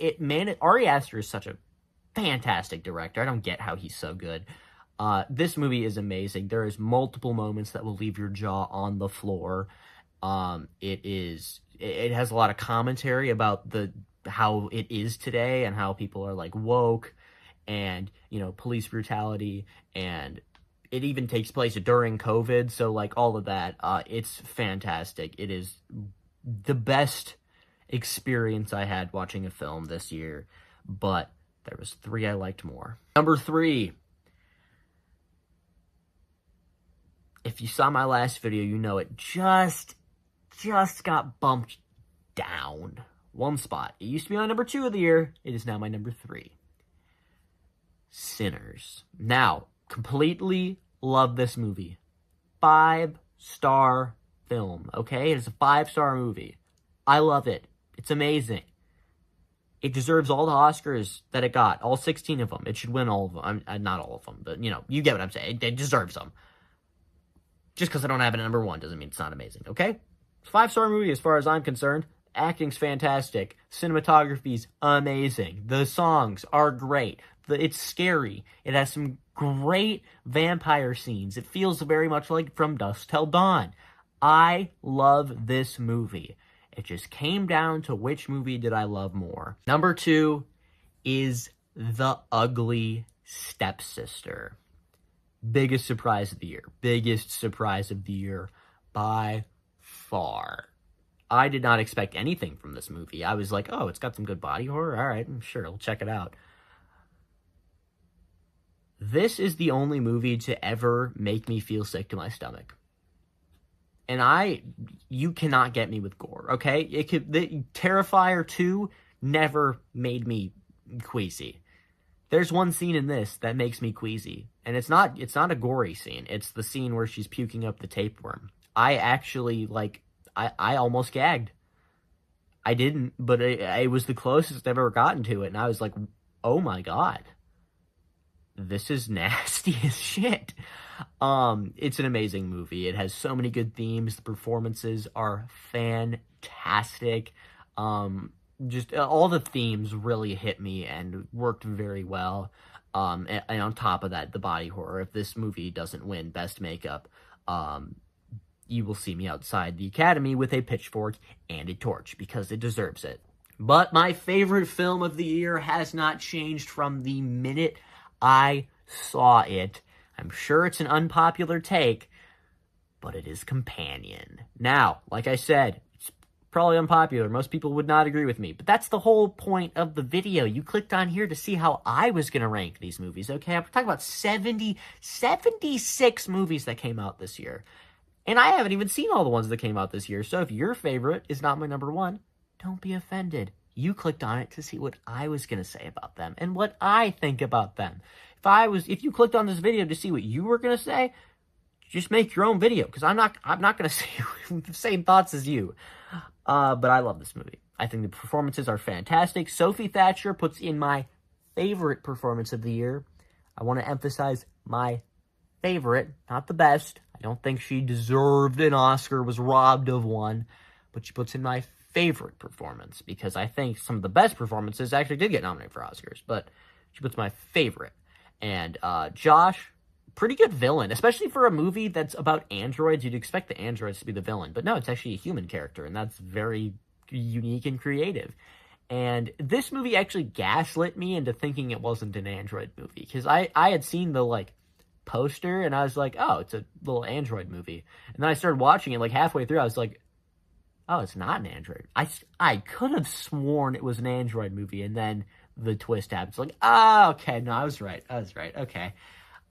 Ari Aster is such a fantastic director. I don't get how he's so good. This movie is amazing. There is multiple moments that will leave your jaw on the floor. It has a lot of commentary about how it is today and how people are like woke and, police brutality, and it even takes place during COVID. So like all of that, it's fantastic. It is the best experience I had watching a film this year, but there was 3 I liked more. Number 3. If you saw my last video, you know it just got bumped down 1 spot. It used to be my number 2 of the year. It is now my number 3. Sinners. Now, completely love this movie. 5-star film, okay? It is a 5-star movie. I love it. It's amazing. It deserves all the Oscars that it got. All 16 of them. It should win all of them. Not all of them, but, you get what I'm saying. It deserves them. Just because I don't have it at number 1 doesn't mean it's not amazing, okay? 5-star movie as far as I'm concerned. Acting's fantastic. Cinematography's amazing. The songs are great. It's scary. It has some great vampire scenes. It feels very much like From Dusk Till Dawn. I love this movie. It just came down to which movie did I love more. Number 2 is The Ugly Stepsister. Biggest surprise of the year. Biggest surprise of the year by far. I did not expect anything from this movie. I was like, oh, it's got some good body horror? All right, I'm sure. I'll check it out. This is the only movie to ever make me feel sick to my stomach. And you cannot get me with gore, okay? Terrifier 2 never made me queasy. There's one scene in this that makes me queasy, and it's not a gory scene. It's the scene where she's puking up the tapeworm. I actually, I almost gagged. I didn't, but it was the closest I've ever gotten to it, and I was like, oh my god. This is nasty as shit. It's an amazing movie. It has so many good themes. The performances are fantastic. Just all the themes really hit me and worked very well. And on top of that, the body horror. If this movie doesn't win Best Makeup, you will see me outside the Academy with a pitchfork and a torch because it deserves it. But my favorite film of the year has not changed from the minute I saw it. I'm sure it's an unpopular take, but it is Companion. Now, like I said, it's probably unpopular. Most people would not agree with me, but that's the whole point of the video. You clicked on here to see how I was going to rank these movies, okay? I'm talking about 76 movies that came out this year. And I haven't even seen all the ones that came out this year, so if your favorite is not my number 1, don't be offended. You clicked on it to see what I was going to say about them and what I think about them. If you clicked on this video to see what you were going to say, just make your own video, because I'm not going to say the same thoughts as you. But I love this movie. I think the performances are fantastic. Sophie Thatcher puts in my favorite performance of the year. I want to emphasize my favorite, not the best. I don't think she deserved an Oscar, was robbed of one, but she puts in my favorite performance, because I think some of the best performances actually did get nominated for Oscars, but she puts my favorite. And Josh, pretty good villain, especially for a movie that's about androids. You'd expect the androids to be the villain, but no, it's actually a human character, and that's very unique and creative. And this movie actually gaslit me into thinking it wasn't an android movie, because I had seen the poster, and I was like, oh, it's a little android movie. And then I started watching it, halfway through, I was like, oh, it's not an android. I could have sworn it was an android movie, and then the twist happens. Oh, okay, no, I was right, okay.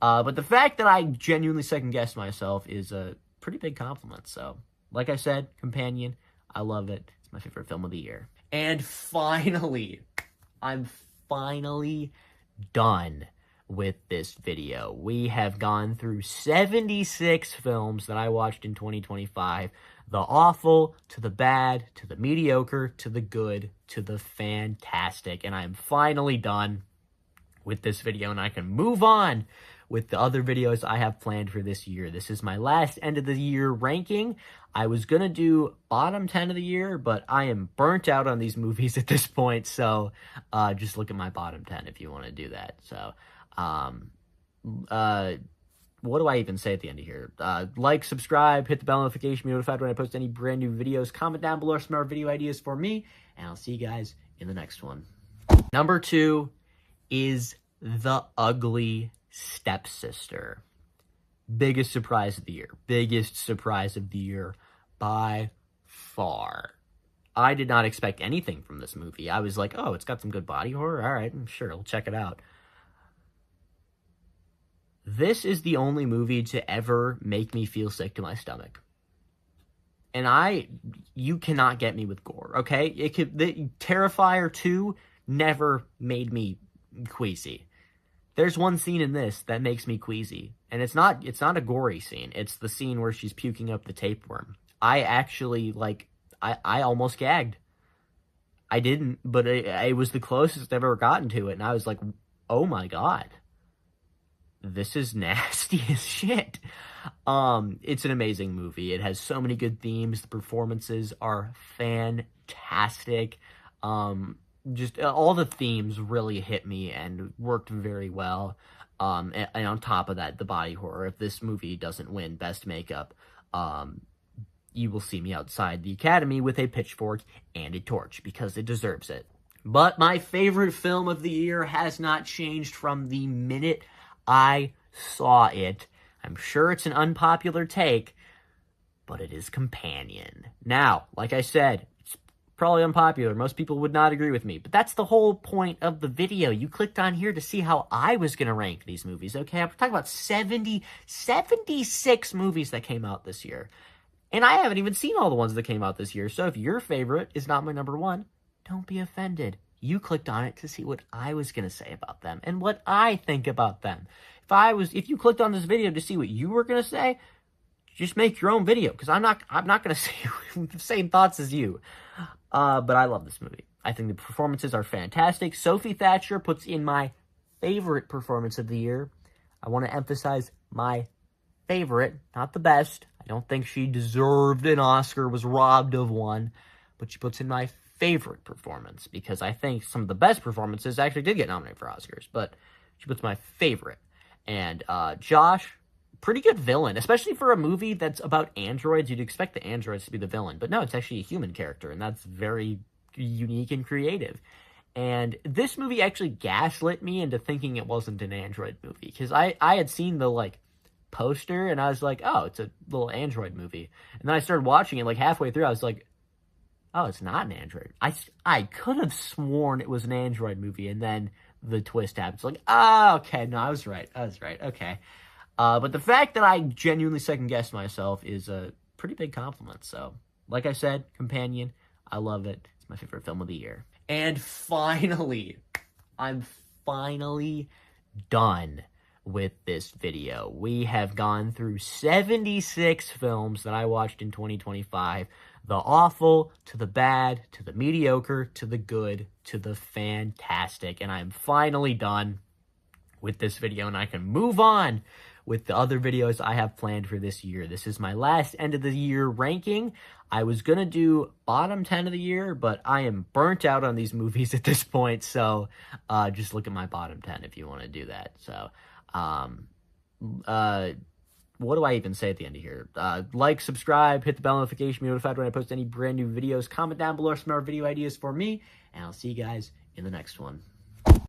But the fact that I genuinely second-guessed myself is a pretty big compliment. So, like I said, Companion, I love it. It's my favorite film of the year. And finally, I'm finally done with this video. We have gone through 76 films that I watched in 2025. The awful, to the bad, to the mediocre, to the good, to the fantastic. And I'm finally done with this video, and I can move on with the other videos I have planned for this year. This is my last end of the year ranking. I was going to do bottom 10 of the year, but I am burnt out on these movies at this point, so just look at my bottom 10 if you want to do that. So, what do I even say at the end of here? Like, subscribe, hit the bell notification, be notified when I post any brand new videos. Comment down below some more video ideas for me, and I'll see you guys in the next one. Number 2 is The Ugly Stepsister. Biggest surprise of the year. Biggest surprise of the year by far. I did not expect anything from this movie. I was like, oh, it's got some good body horror. All right, I'm sure I'll check it out. This is the only movie to ever make me feel sick to my stomach. And you cannot get me with gore, okay? Terrifier 2 never made me queasy. There's one scene in this that makes me queasy, and it's not a gory scene. It's the scene where she's puking up the tapeworm. I actually, I almost gagged. I didn't, but it was the closest I've ever gotten to it, and I was like, oh my god. This is nasty as shit. It's an amazing movie. It has so many good themes. The performances are fantastic. Just all the themes really hit me and worked very well. And on top of that, the body horror. If this movie doesn't win Best Makeup, you will see me outside the Academy with a pitchfork and a torch, because it deserves it. But my favorite film of the year has not changed from the minute I saw it. I'm sure it's an unpopular take, but it is Companion. Now, like I said, it's probably unpopular. Most people would not agree with me, but that's the whole point of the video. You clicked on here to see how I was going to rank these movies, okay? I'm talking about 76 movies that came out this year. And I haven't even seen all the ones that came out this year, so if your favorite is not my number one, don't be offended. You clicked on it to see what I was going to say about them and what I think about them. If you clicked on this video to see what you were going to say, just make your own video, because I'm not going to say the same thoughts as you. But I love this movie. I think the performances are fantastic. Sophie Thatcher puts in my favorite performance of the year. I want to emphasize my favorite, not the best. I don't think she deserved an Oscar, was robbed of one, but she puts in my favorite performance, because I think some of the best performances actually did get nominated for Oscars, but she puts my favorite. And Josh, pretty good villain, especially for a movie that's about androids. You'd expect the androids to be the villain, but no, it's actually a human character, and that's very unique and creative. And this movie actually gaslit me into thinking it wasn't an android movie, because I had seen the poster, and I was like, oh, it's a little android movie. And then I started watching it, halfway through, I was like, oh, it's not an android. I could have sworn it was an android movie, and then the twist happens. Oh, okay, no, I was right, okay. But the fact that I genuinely second-guessed myself is a pretty big compliment. So, like I said, Companion, I love it. It's my favorite film of the year. And finally, I'm finally done with this video. We have gone through 76 films that I watched in 2025. The awful, to the bad, to the mediocre, to the good, to the fantastic. And I'm finally done with this video, and I can move on with the other videos I have planned for this year. This is my last end of the year ranking. I was gonna do bottom 10 of the year, but I am burnt out on these movies at this point, so just look at my bottom 10 if you want to do that. So, what do I even say at the end of here? Like, subscribe, hit the bell notification, be notified when I post any brand new videos. Comment down below some more video ideas for me, and I'll see you guys in the next one.